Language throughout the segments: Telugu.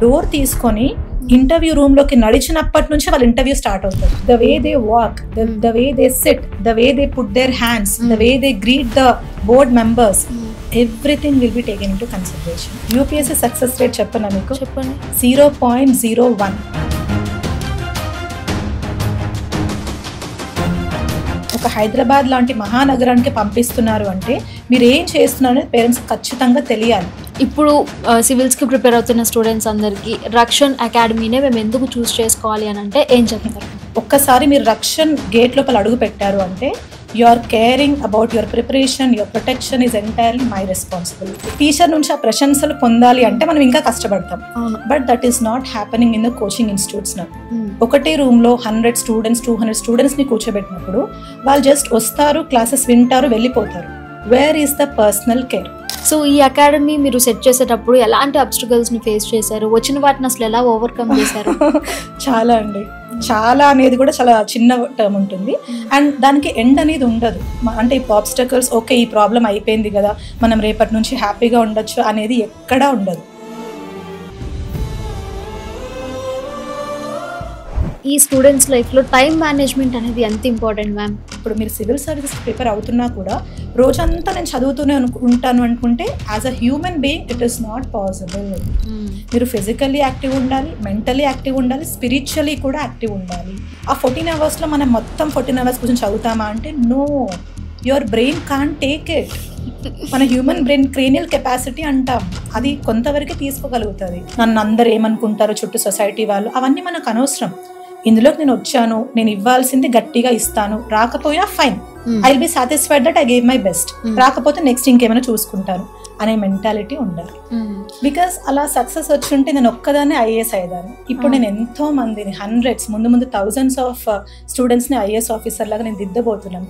డోర్ తీసుకొని ఇంటర్వ్యూ రూమ్ లోకి నడిచినప్పటి నుంచి వాళ్ళ ఇంటర్వ్యూ స్టార్ట్ అవుతుంది. The way they walk, the way they SIT, the way they put their hands, the way they greet the board members, everything will be taken into consideration. UPSC success rate చెప్పనా మీకు? చెప్పండి. 0.01. ఒక హైదరాబాద్ లాంటి మహానగరానికి పంపిస్తున్నారు అంటే మీరు ఏం చేస్తున్నారు అనేది పేరెంట్స్ ఖచ్చితంగా తెలియాలి. ఇప్పుడు సివిల్స్కి ప్రిపేర్ అవుతున్న స్టూడెంట్స్ అందరికీ రక్షణ్ అకాడమీనే మేము ఎందుకు చూస్ చేసుకోవాలి అని అంటే ఏం చెప్తారు? ఒక్కసారి మీరు రక్షణ్ గేట్ లోపల అడుగు పెట్టారు అంటే you are caring about your preparation, your protection is entirely my responsibility. Teacher నుంచి ఆ ప్రశంసలు పొందాలి అంటే మనం ఇంకా కష్టపడతాం. But that is not happening in the coaching institutes. ఒకటే రూమ్ లో 100 స్టూడెంట్స్ 200 స్టూడెంట్స్ ని కూర్చోబెట్టినప్పుడు వాళ్ళు జస్ట్ వస్తారు, క్లాసెస్ వింటారు, వెళ్ళిపోతారు. Where is the personal care? So ఈ అకాడమీ మీరు సెట్ చేసేటప్పుడు ఎలాంటి అబ్స్టికల్స్ ని ఫేస్ చేశారు? వచ్చిన వాటిని అసలు ఎలా ఓవర్కమ్ చేశారు? చాలా అండి, చాలా అనేది కూడా చాలా చిన్న టర్మ్ ఉంటుంది అండ్ దానికి ఎండ్ అనేది ఉండదు. అంటే ఇప్పుడు ఆబ్స్టకల్స్ ఓకే ఈ ప్రాబ్లం అయిపోయింది కదా మనం రేపటి నుంచి హ్యాపీగా ఉండొచ్చు అనేది ఎక్కడా ఉండదు. ఈ స్టూడెంట్స్ లైఫ్లో టైం మేనేజ్మెంట్ అనేది ఎంత ఇంపార్టెంట్ మ్యామ్? ఇప్పుడు మీరు సివిల్ సర్వీసెస్ ప్రిపేర్ అవుతున్నా కూడా రోజంతా నేను చదువుతూనే ఉంటాను అనుకుంటే as a human being it is not possible. మీరు ఫిజికల్లీ యాక్టివ్ ఉండాలి, మెంటలీ యాక్టివ్ ఉండాలి, స్పిరిచువల్లీ కూడా యాక్టివ్ ఉండాలి. ఆ 14 అవర్స్లో మనం మొత్తం 14 అవర్స్ కోసం చదువుతామా అంటే no, your brain can't take it. మన హ్యూమన్ బ్రెయిన్ క్రేనియల్ కెపాసిటీ అంటాం, అది కొంతవరకు తీసుకోగలుగుతుంది. నన్ను అందరు ఏమనుకుంటారో చుట్టూ సొసైటీ వాళ్ళు అవన్నీ మనకు అనవసరం. ఇందులోకి నేను వచ్చాను, నేను ఇవ్వాల్సింది గట్టిగా ఇస్తాను, రాకపోయినా fine, I will be satisfied that I gave my best, రాకపోతే నెక్స్ట్ ఇంకేమైనా చూసుకుంటాను అనే మెంటాలిటీ ఉండాలి. బికాస్ అలా సక్సెస్ వచ్చి ఉంటే నేను ఒక్కదాన్ని ఐఏఎస్ అయ్యేదాన్ని. ఇప్పుడు నేను ఎంతో మందిని హండ్రెడ్స్ ముందు థౌజండ్స్ ఆఫ్ స్టూడెంట్స్ని ఐఏఎస్ ఆఫీసర్ లాగా నేను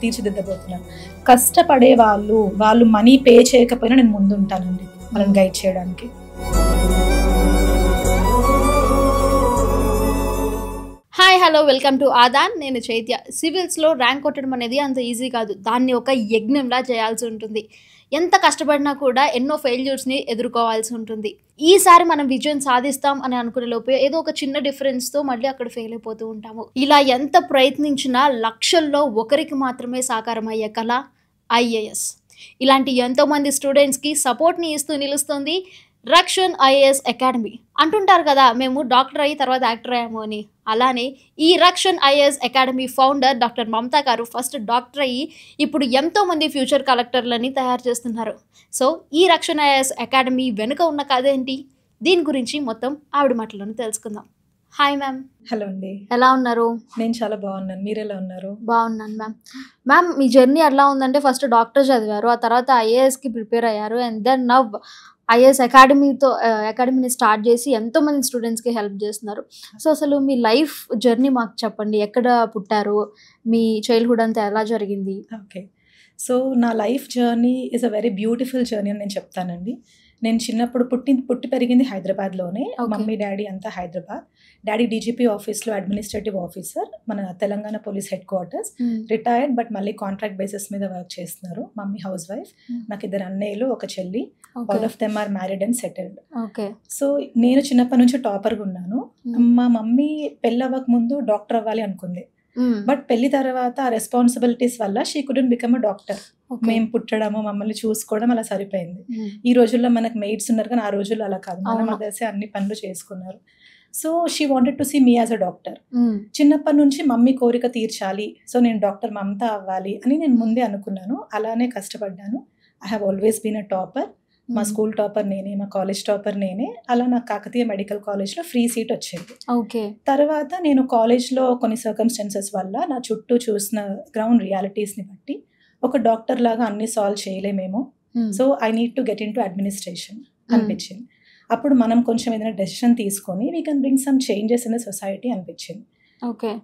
తీర్చిదిద్దబోతున్నాను. కష్టపడే వాళ్ళు మనీ పే చేయకపోయినా నేను ముందుంటానండి వాళ్ళని గైడ్ చేయడానికి. Hi hello welcome to Aadan. నేను చైత్య. సివిల్స్లో ర్యాంక్ కొట్టడం అనేది అంత ఈజీ కాదు. దాన్ని ఒక యజ్ఞంలా చేయాల్సి ఉంటుంది. ఎంత కష్టపడినా కూడా ఎన్నో ఫెయిల్యూర్స్ని ఎదుర్కోవాల్సి ఉంటుంది. ఈసారి మనం విజయం సాధిస్తాం అని అనుకునే లోపే ఏదో ఒక చిన్న డిఫరెన్స్తో మళ్ళీ అక్కడ ఫెయిల్ అయిపోతూ ఉంటాము. ఇలా ఎంత ప్రయత్నించినా లక్షల్లో ఒకరికి మాత్రమే సాకారం అయ్యే కళ ఐఏఎస్. ఇలాంటి ఎంతోమంది స్టూడెంట్స్కి సపోర్ట్ని ఇస్తూ నిలుస్తుంది రక్షణ్ ఐఏఎస్ అకాడమీ. అంటుంటారు కదా మేము డాక్టర్ అయ్యి తర్వాత యాక్టర్ అయ్యాము అని. అలానే ఈ Rakshan IAS academy founder doctor Mamata గారు ఫస్ట్ డాక్టర్ అయ్యి ఇప్పుడు ఎంతోమంది ఫ్యూచర్ కలెక్టర్లని తయారు చేస్తున్నారు. సో ఈ రక్షణ్ ఐఏఎస్ అకాడమీ వెనుక ఉన్న కథ ఏంటి, దీని గురించి మొత్తం ఆవిడ మాటలోనే తెలుసుకుందాం. Hi ma'am. హలో అండి, ఎలా ఉన్నారు? నేను చాలా బాగున్నాను, మీరు ఎలా ఉన్నారు? బాగున్నాను మ్యామ్. మీ జర్నీ ఎలా ఉందంటే ఫస్ట్ డాక్టర్ చదివారు, ఆ తర్వాత ఐఏఎస్కి ప్రిపేర్ అయ్యారు అండ్ దెన్ నవ్ ఐఏఎస్ అకాడమీని స్టార్ట్ చేసి ఎంతోమంది స్టూడెంట్స్కి హెల్ప్ చేస్తున్నారు. సో అసలు మీ లైఫ్ జర్నీ మాకు చెప్పండి. ఎక్కడ పుట్టారు, మీ చైల్డ్హుడ్ అంతా ఎలా జరిగింది? ఓకే, సో నా life journey is a very beautiful journey అని నేను చెప్తానండి. నేను చిన్నప్పుడు పుట్టి పెరిగింది హైదరాబాద్లోనే. మమ్మీ డాడీ అంతా హైదరాబాద్. డాడీ డీజీపీ ఆఫీస్లో అడ్మినిస్ట్రేటివ్ ఆఫీసర్, మన Telangana police headquarters, retired but మళ్ళీ కాంట్రాక్ట్ బేసిస్ మీద వర్క్ చేస్తున్నారు. మమ్మీ హౌస్ వైఫ్, నాకు 2 అన్నయ్యలు, ఒక చెల్లి. All of them are married and settled. So నేను చిన్నప్పటి నుంచి టాపర్గా ఉన్నాను. మా మమ్మీ పెళ్ళవ్వక ముందు డాక్టర్ అవ్వాలి అనుకుంది, బట్ పెళ్లి తర్వాత ఆ రెస్పాన్సిబిలిటీస్ వల్ల she couldn't become a doctor. మేము పుట్టడము, మమ్మల్ని చూసుకోవడం అలా సరిపోయింది. ఈ రోజుల్లో మనకు మెయిడ్స్ ఉన్నారు కానీ ఆ రోజుల్లో అలా కాదు, మన మదర్సే అన్ని పనులు చేసుకున్నారు. So she wanted to see me as a doctor. చిన్నప్పటి నుంచి మమ్మీ కోరిక తీర్చాలి, సో నేను డాక్టర్ మమతా అవ్వాలి అని నేను ముందే అనుకున్నాను. అలానే కష్టపడ్డాను. I have always been a topper. మా స్కూల్ టాపర్ నేనే, మా కాలేజ్ టాపర్ నేనే. అలా నాకు కాకతీయ మెడికల్ కాలేజ్లో ఫ్రీ సీట్ వచ్చింది. తర్వాత నేను కాలేజ్లో కొన్ని సర్కమ్స్టెన్సెస్ వల్ల నా చుట్టూ చూసిన గ్రౌండ్ రియాలిటీస్ని బట్టి ఒక డాక్టర్ లాగా అన్ని సాల్వ్ చేయలేమేమో, so I need to get in to administration అనిపించింది. అప్పుడు మనం కొంచెం ఏదైనా డెసిషన్ తీసుకొని we can bring some changes in the society అనిపించింది.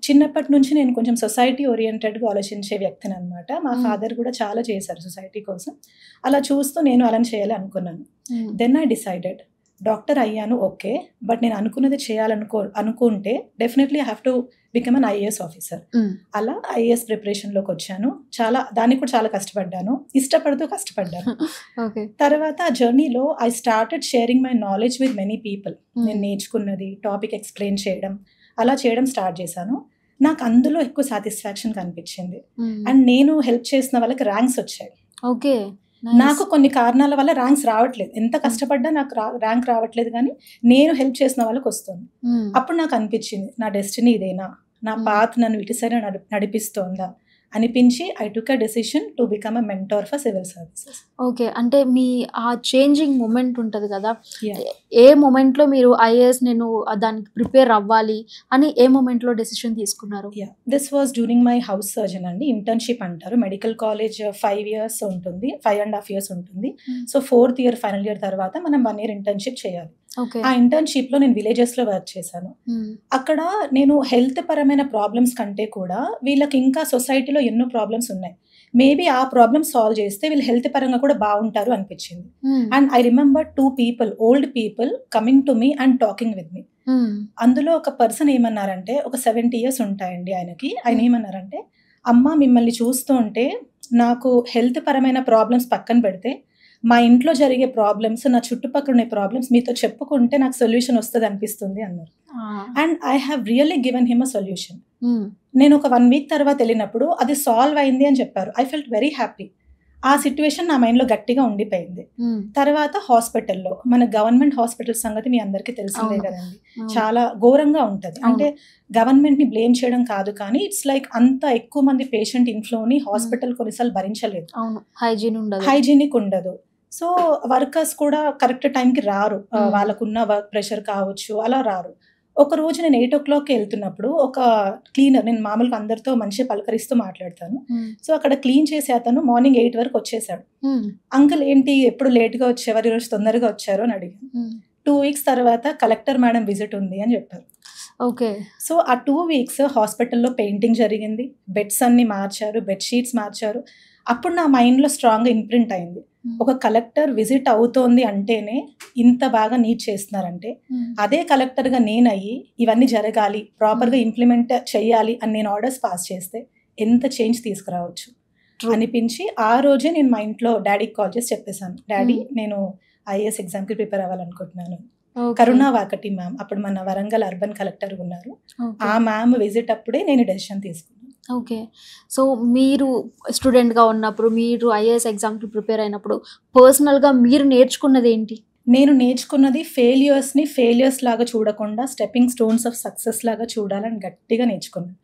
చిన్నప్పటి నుంచి నేను కొంచెం సొసైటీ ఓరియంటెడ్గా ఆలోచించే వ్యక్తిని అనమాట. మా ఫాదర్ కూడా చాలా చేశారు సొసైటీ కోసం. అలా చూస్తూ నేను అలా చేయాలి అనుకున్నాను. దెన్ ఐ డిసైడెడ్ డాక్టర్ అయ్యాను ఓకే, బట్ నేను అనుకున్నది అనుకుంటే definitely I have to become an IAS officer. అలా ఐఏఎస్ ప్రిపరేషన్లోకి వచ్చాను. దానికి కూడా చాలా కష్టపడ్డాను, ఇష్టపడుతూ కష్టపడ్డాను. తర్వాత ఆ జర్నీలో I started sharing my knowledge with many people. నేను నేర్చుకున్నది టాపిక్ ఎక్స్ప్లెయిన్ చేయడం, అలా చేయడం స్టార్ట్ చేశాను. నాకు అందులో ఎక్కువ సాటిస్ఫాక్షన్ కనిపించింది. అండ్ నేను హెల్ప్ చేసిన వాళ్ళకి ర్యాంక్స్ వచ్చాయి. ఓకే, నాకు కొన్ని కారణాల వల్ల ర్యాంక్స్ రావట్లేదు, ఎంత కష్టపడ్డా నాకు ర్యాంక్ రావట్లేదు, కానీ నేను హెల్ప్ చేసిన వాళ్ళకి వస్తుంది. అప్పుడు నాకు అనిపించింది నా డెస్టినీ ఇదేనా, నా పాత్ నన్ను ఇటు సైడ్ నడిపిస్తోందా అనిపించి I took a decision to become a mentor for civil services. Okay, అంటే మీ ఆ చేంజింగ్ మూమెంట్ ఉంటుంది కదా, ఏ మూమెంట్లో మీరు ఐఏఎస్ నేను దానికి ప్రిపేర్ అవ్వాలి అని ఏ మూమెంట్లో డెసిషన్ తీసుకున్నారు? This was during my house surgeon అండి. ఇంటర్న్షిప్ అంటారు, మెడికల్ కాలేజ్ 5 years ఉంటుంది, 5.5 years ఉంటుంది. So 4th year final year తర్వాత మనం 1 year ఇంటర్న్షిప్ చేయాలి. ఆ ఇంటర్న్షిప్ లో నేను విలేజెస్ లో వర్క్ చేశాను. అక్కడ నేను హెల్త్ పరమైన ప్రాబ్లమ్స్ కంటే కూడా వీళ్ళకి ఇంకా సొసైటీలో ఎన్నో ప్రాబ్లమ్స్ ఉన్నాయి, మేబీ ఆ ప్రాబ్లమ్ సాల్వ్ చేస్తే వీళ్ళు హెల్త్ పరంగా కూడా బాగుంటారు అనిపించింది. And I remember 2 people, old people coming to me and talking with me. అందులో ఒక పర్సన్ ఏమన్నారంటే, ఒక 70 years ఉంటాయండి ఆయనకి. ఆయన ఏమన్నారంటే, అమ్మ మిమ్మల్ని చూస్తూ ఉంటే నాకు హెల్త్ పరమైన ప్రాబ్లమ్స్ పక్కన పెడితే మా ఇంట్లో జరిగే ప్రాబ్లమ్స్, నా చుట్టుపక్కల ఉండే ప్రాబ్లమ్స్ మీతో చెప్పుకుంటే నాకు సొల్యూషన్ వస్తుంది అనిపిస్తుంది అన్నారు. And I have really given him a solution. నేను ఒక 1 week తర్వాత వెళ్ళినప్పుడు అది సాల్వ్ అయింది అని చెప్పారు. I felt very happy. ఆ సిచ్యువేషన్ నా మైండ్లో గట్టిగా ఉండిపోయింది. తర్వాత హాస్పిటల్లో, మన గవర్నమెంట్ హాస్పిటల్ సంగతి మీ అందరికీ తెలిసిందే కదండి, చాలా ఘోరంగా ఉంటుంది. అంటే గవర్నమెంట్ని బ్లేమ్ చేయడం కాదు, కానీ ఇట్స్ లైక్ అంత ఎక్కువ మంది పేషెంట్ ఇన్ఫ్లోని హాస్పిటల్ కొన్నిసార్లు భరించలేదు, హైజీనిక్ ఉండదు. సో వర్కర్స్ కూడా కరెక్ట్ టైంకి రారు, వాళ్ళకున్న వర్క్ ప్రెషర్ కావచ్చు, అలా రారు. ఒక రోజు నేను 8 o'clock వెళ్తున్నప్పుడు ఒక క్లీనర్, నేను మామూలుగా అందరితో మంచిగా పలకరిస్తూ మాట్లాడతాను, సో అక్కడ క్లీన్ చేసే అతను మార్నింగ్ 8 వరకు వచ్చేసాడు. అంకుల్ ఏంటి ఎప్పుడు లేట్గా వచ్చేవారు, ఈరోజు తొందరగా వచ్చారు అని అడిగాను. 2 weeks తర్వాత కలెక్టర్ మేడం విజిట్ ఉంది అని చెప్పారు. ఓకే, సో ఆ 2 weeks హాస్పిటల్లో పెయింటింగ్ జరిగింది, బెడ్స్ అన్ని మార్చారు, బెడ్షీట్స్ మార్చారు. అప్పుడు నా మైండ్లో స్ట్రాంగ్గా ఇంప్రింట్ అయింది, ఒక కలెక్టర్ విజిట్ అవుతోంది అంటేనే ఇంత బాగా నీట్ చేస్తున్నారంటే, అదే కలెక్టర్గా నేనయ్యి ఇవన్నీ జరగాలి, ప్రాపర్గా ఇంప్లిమెంట్ చేయాలి అని నేను ఆర్డర్స్ పాస్ చేస్తే ఎంత చేంజ్ తీసుకురావచ్చు అనిపించి, ఆ రోజే నేను మా ఇంట్లో డాడీకి కాల్ చేసి చెప్పేశాను, డాడీ నేను ఐఏఎస్ ఎగ్జామ్కి ప్రిపేర్ అవ్వాలనుకుంటున్నాను. కరుణా వాకటి మ్యామ్, అప్పుడు మన వరంగల్ అర్బన్ కలెక్టర్ ఉన్నారు, ఆ మ్యామ్ విజిట్ అప్పుడే నేను డెసిషన్ తీసుకున్నాను. ఓకే, సో మీరు స్టూడెంట్గా ఉన్నప్పుడు, మీరు ఐఏఎస్ ఎగ్జామ్కి ప్రిపేర్ అయినప్పుడు పర్సనల్గా మీరు నేర్చుకున్నది ఏంటి? నేను నేర్చుకున్నది ఫెయిలియర్స్ లాగా చూడకుండా స్టెప్పింగ్ స్టోన్స్ ఆఫ్ సక్సెస్ లాగా చూడాలని గట్టిగా నేర్చుకున్నాను.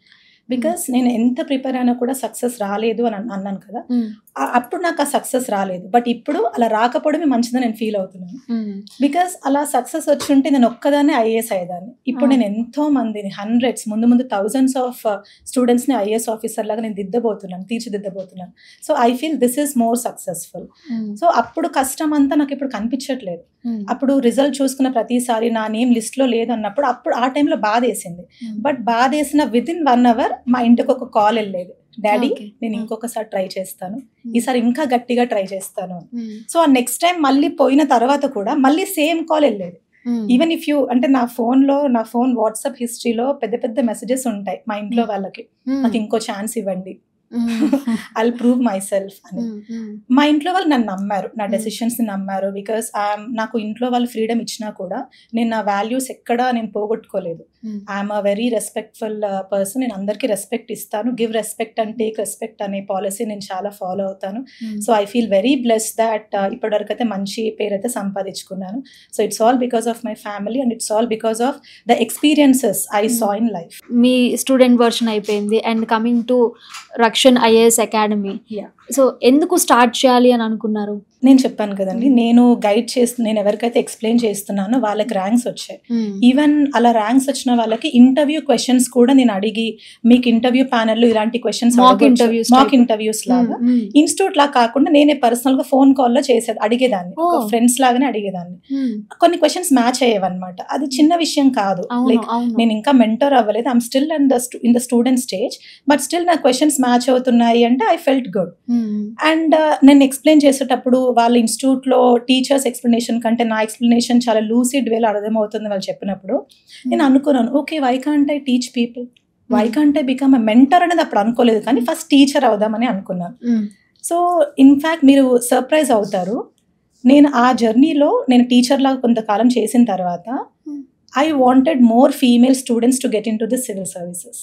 బికాస్ నేను ఎంత ప్రిపేర్ అయినా కూడా సక్సెస్ రాలేదు అని అన్నాను కదా, అప్పుడు నాకు ఆ సక్సెస్ రాలేదు, బట్ ఇప్పుడు అలా రాకపోవడమే మంచిదని నేను ఫీల్ అవుతున్నాను. బికాస్ అలా సక్సెస్ వచ్చి ఉంటే నేను ఒక్కదాన్ని ఐఏఎస్ అయ్యేదాన్ని. ఇప్పుడు నేను ఎంతో మందిని, hundreds, ముందు thousands ఆఫ్ స్టూడెంట్స్ని ఐఏఎస్ ఆఫీసర్ లాగా నేను తీర్చిదిద్దబోతున్నాను. So I feel this is more successful. సో అప్పుడు కష్టం అంతా నాకు ఇప్పుడు కనిపించట్లేదు. అప్పుడు రిజల్ట్ చూసుకున్న ప్రతిసారి నా నేమ్ లిస్ట్లో లేదు అన్నప్పుడు అప్పుడు ఆ టైంలో బాధ వేసింది. బట్ బాధ వేసిన within 1 hour మా ఇంటికి ఒక కాల్ వెళ్ళేది, డాడీ నేను ఇంకొకసారి ట్రై చేస్తాను, ఈసారి ఇంకా గట్టిగా ట్రై చేస్తాను. సో ఆ నెక్స్ట్ టైం మళ్ళీ పోయిన తర్వాత కూడా మళ్ళీ సేమ్ కాల్ వెళ్ళేది. ఈవెన్ ఇఫ్ యూ అంటే నా ఫోన్ వాట్సాప్ హిస్టరీలో పెద్ద మెసేజెస్ ఉంటాయి మా ఇంట్లో వాళ్ళకి, నాకు ఇంకో ఛాన్స్ ఇవ్వండి, ఐల్ ప్రూవ్ మై సెల్ఫ్ అని. మా ఇంట్లో వాళ్ళు నన్ను నమ్మారు, నా డెసిషన్స్ ని నమ్మారు. బికాస్ నాకు ఇంట్లో వాళ్ళు ఫ్రీడమ్ ఇచ్చినా కూడా నేను నా వాల్యూస్ ఎక్కడా నేను పోగొట్టుకోలేదు. I'm a very respectful person, నేను అందరికీ రెస్పెక్ట్ ఇస్తాను. Give respect and take respect అనే పాలసీ నేను చాలా ఫాలో అవుతాను. So I feel very blessed that ఇప్పటివరకు అయితే మంచి పేరైతే సంపాదించుకున్నాను. So it's all because of my family and it's all because of the experiences I saw in life. మీ స్టూడెంట్ వర్షన్ అయిపోయింది and coming to Rakshan IAS academy, so ఎందుకు స్టార్ట్ చేయాలి అని అనుకున్నారు? నేను చెప్పాను కదండి, నేను నేను ఎవరికైతే ఎక్స్ప్లెయిన్ చేస్తున్నానో వాళ్ళకి ర్యాంక్స్ వచ్చాయి. ఈవెన్ అలా ర్యాంక్స్ వచ్చిన వాళ్ళకి ఇంటర్వ్యూ క్వశ్చన్స్ కూడా నేను అడిగి, మీకు ఇంటర్వ్యూ ప్యానెల్ ఇలాంటి క్వశ్చన్స్ మాక్ ఇంటర్వ్యూస్ లాగా ఇన్స్టిట్యూట్ లాగా కాకుండా నేనే పర్సనల్ గా ఫోన్ కాల్లో అడిగేదాన్ని, ఫ్రెండ్స్ లాగానే అడిగేదాన్ని. కొన్ని క్వశ్చన్స్ మ్యాచ్ అయ్యేవన్నమాట. అది చిన్న విషయం కాదు. లైక్ నేను ఇంకా మెంటర్ అవ్వలేదు, I'm still in the student stage, but still నా క్వశ్చన్స్ మ్యాచ్ మ్యాచ్ అవుతున్నాయి అంటే ఐ ఫెల్ట్ గుడ్. అండ్ నేను ఎక్స్ప్లెయిన్ చేసేటప్పుడు వాళ్ళ ఇన్స్టిట్యూట్లో టీచర్స్ ఎక్స్ప్లెనేషన్ కంటే నా ఎక్స్ప్లెనేషన్ చాలా లూసిడ్ వేలో అర్థమవుతుంది వాళ్ళు చెప్పినప్పుడు నేను అనుకున్నాను, okay why can't I teach people, why can't I become a mentor అనేది అప్పుడు అనుకోలేదు, కానీ ఫస్ట్ టీచర్ అవుదామని అనుకున్నాను. సో ఇన్ఫ్యాక్ట్ మీరు సర్ప్రైజ్ అవుతారు, నేను ఆ జర్నీలో నేను టీచర్ లాగా కొంతకాలం చేసిన తర్వాత I wanted more female students to get in to the civil services.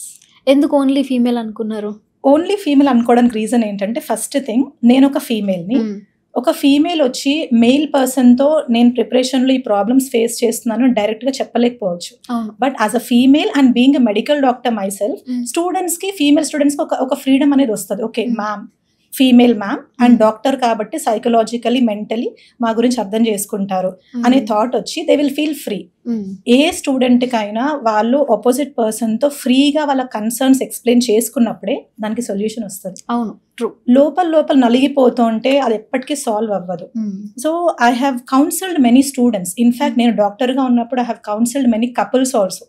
ఎందుకు ఓన్లీ ఫీమేల్ అనుకున్నారు? ఓన్లీ ఫీమేల్ అనుకోవడానికి రీజన్ ఏంటంటే, ఫస్ట్ థింగ్ నేను ఒక ఫీమేల్ని, ఒక ఫీమేల్ వచ్చి మెయిల్ పర్సన్తో నేను ప్రిపరేషన్లో ఈ ప్రాబ్లమ్స్ ఫేస్ చేస్తున్నాను డైరెక్ట్గా చెప్పలేకపోవచ్చు. But as a female and being a medical doctor myself, స్టూడెంట్స్కి ఫీమేల్ స్టూడెంట్స్కి ఒక ఫ్రీడమ్ అనేది వస్తుంది. Okay ma'am, female ma'am and doctor కాబట్టి సైకలాజికలీ మెంటలీ మా గురించి అర్థం చేసుకుంటారు అనే థాట్ వచ్చి దే విల్ ఫీల్ ఫ్రీ. ఏ స్టూడెంట్కైనా వాళ్ళు ఆపోజిట్ పర్సన్తో ఫ్రీగా వాళ్ళ కన్సర్న్స్ ఎక్స్ప్లెయిన్ చేసుకున్నప్పుడే దానికి సొల్యూషన్ వస్తుంది. అవును, ట్రూ. లోపల నలిగిపోతూ ఉంటే అది ఎప్పటికీ సాల్వ్ అవ్వదు. So I have counselled many students. In fact నేను డాక్టర్గా ఉన్నప్పుడు I have counselled many couples also.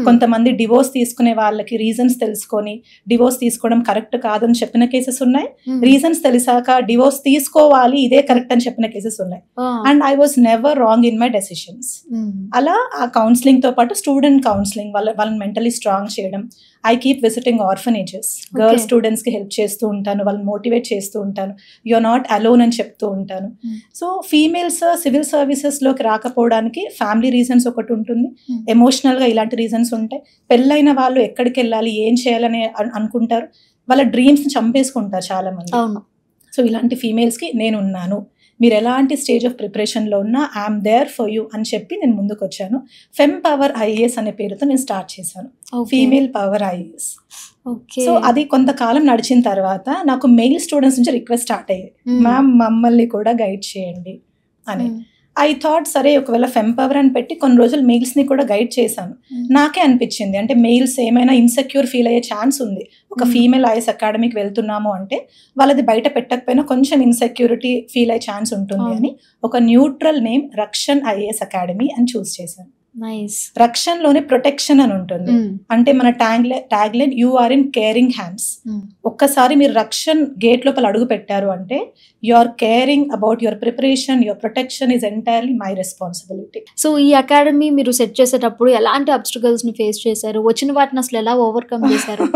కొంతమంది డివోర్స్ తీసుకునే వాళ్ళకి రీజన్స్ తెలుసుకొని డివోర్స్ తీసుకోవడం కరెక్ట్ కాదని చెప్పిన కేసెస్ ఉన్నాయి, రీజన్స్ తెలిసాక డివోర్స్ తీసుకోవాలి ఇదే కరెక్ట్ అని చెప్పిన కేసెస్ ఉన్నాయి. And I was never wrong in my decisions. అలా ఆ కౌన్సిలింగ్ తో పాటు స్టూడెంట్ కౌన్సిలింగ్, వాళ్ళని మెంటలీ స్ట్రాంగ్ చేయడం. I keep visiting orphanages, girl students కి హెల్ప్ చేస్తూ ఉంటాను, వాళ్ళని మోటివేట్ చేస్తూ ఉంటాను, యు ఆర్ నాట్ అలోన్ అని చెప్తూ ఉంటాను. సో ఫీమేల్స్ సివిల్ సర్వీసెస్ లోకి రాకపోవడానికి ఫ్యామిలీ రీజన్స్ ఒకటి ఉంటుంది, ఎమోషనల్ గా ఇలాంటి రీజన్స్ ఉంటాయి. పెళ్ళైన వాళ్ళు ఎక్కడికి వెళ్ళాలి ఏం చేయాలని అనుకుంటారు, వాళ్ళ డ్రీమ్స్ చంపేసుకుంటారు చాలా మంది. సో ఇలాంటి ఫీమేల్స్ కి నేను ఉన్నాను, మీరు ఎలాంటి స్టేజ్ ఆఫ్ ప్రిపరేషన్లో ఉన్నా ఐఎమ్ దేర్ ఫర్ యూ అని చెప్పి నేను ముందుకు వచ్చాను. ఫెమ్ పవర్ ఐఏఎస్ అనే పేరుతో నేను స్టార్ట్ చేశాను, ఫీమేల్ పవర్ ఐఏఎస్. సో అది కొంతకాలం నడిచిన తర్వాత నాకు మెయిల్ స్టూడెంట్స్ నుంచి రిక్వెస్ట్ స్టార్ట్ అయ్యాయి, మ్యామ్ మమ్మల్ని కూడా గైడ్ చేయండి అని. ఐ థాట్ సరే ఒకవేళ ఫెమ్ పవర్ అని పెట్టి కొన్ని రోజులు మెయిల్స్ని కూడా గైడ్ చేశాను. నాకే అనిపించింది అంటే మెయిల్స్ ఏమైనా ఇన్సెక్యూర్ ఫీల్ అయ్యే ఛాన్స్ ఉంది. ఒక ఫీమేల్ ఐఎస్ అకాడమీకి వెళ్తున్నాము అంటే వాళ్ళది బయట పెట్టకపోయినా కొంచెం ఇన్సెక్యూరిటీ ఫీల్ అయ్యే ఛాన్స్ ఉంటుంది అని ఒక neutral name Rakshan IAS academy అని చూస్ చేశాను. రక్షన్ లోనే ప్రొటెక్షన్ అని ఉంటుంది, అంటే మన tagline you are in caring hands. ఒక్కసారి మీరు రక్షన్ గేట్ లోపల అడుగు పెట్టారు అంటే you are caring about your preparation, your protection is entirely my responsibility. So ఈ అకాడమీ మీరు సెట్ చేసేటప్పుడు ఎలాంటి అబ్స్టికల్స్ ని ఫేస్ చేశారు, వచ్చిన వాటిని అసలు ఎలా ఓవర్కమ్ చేశారు?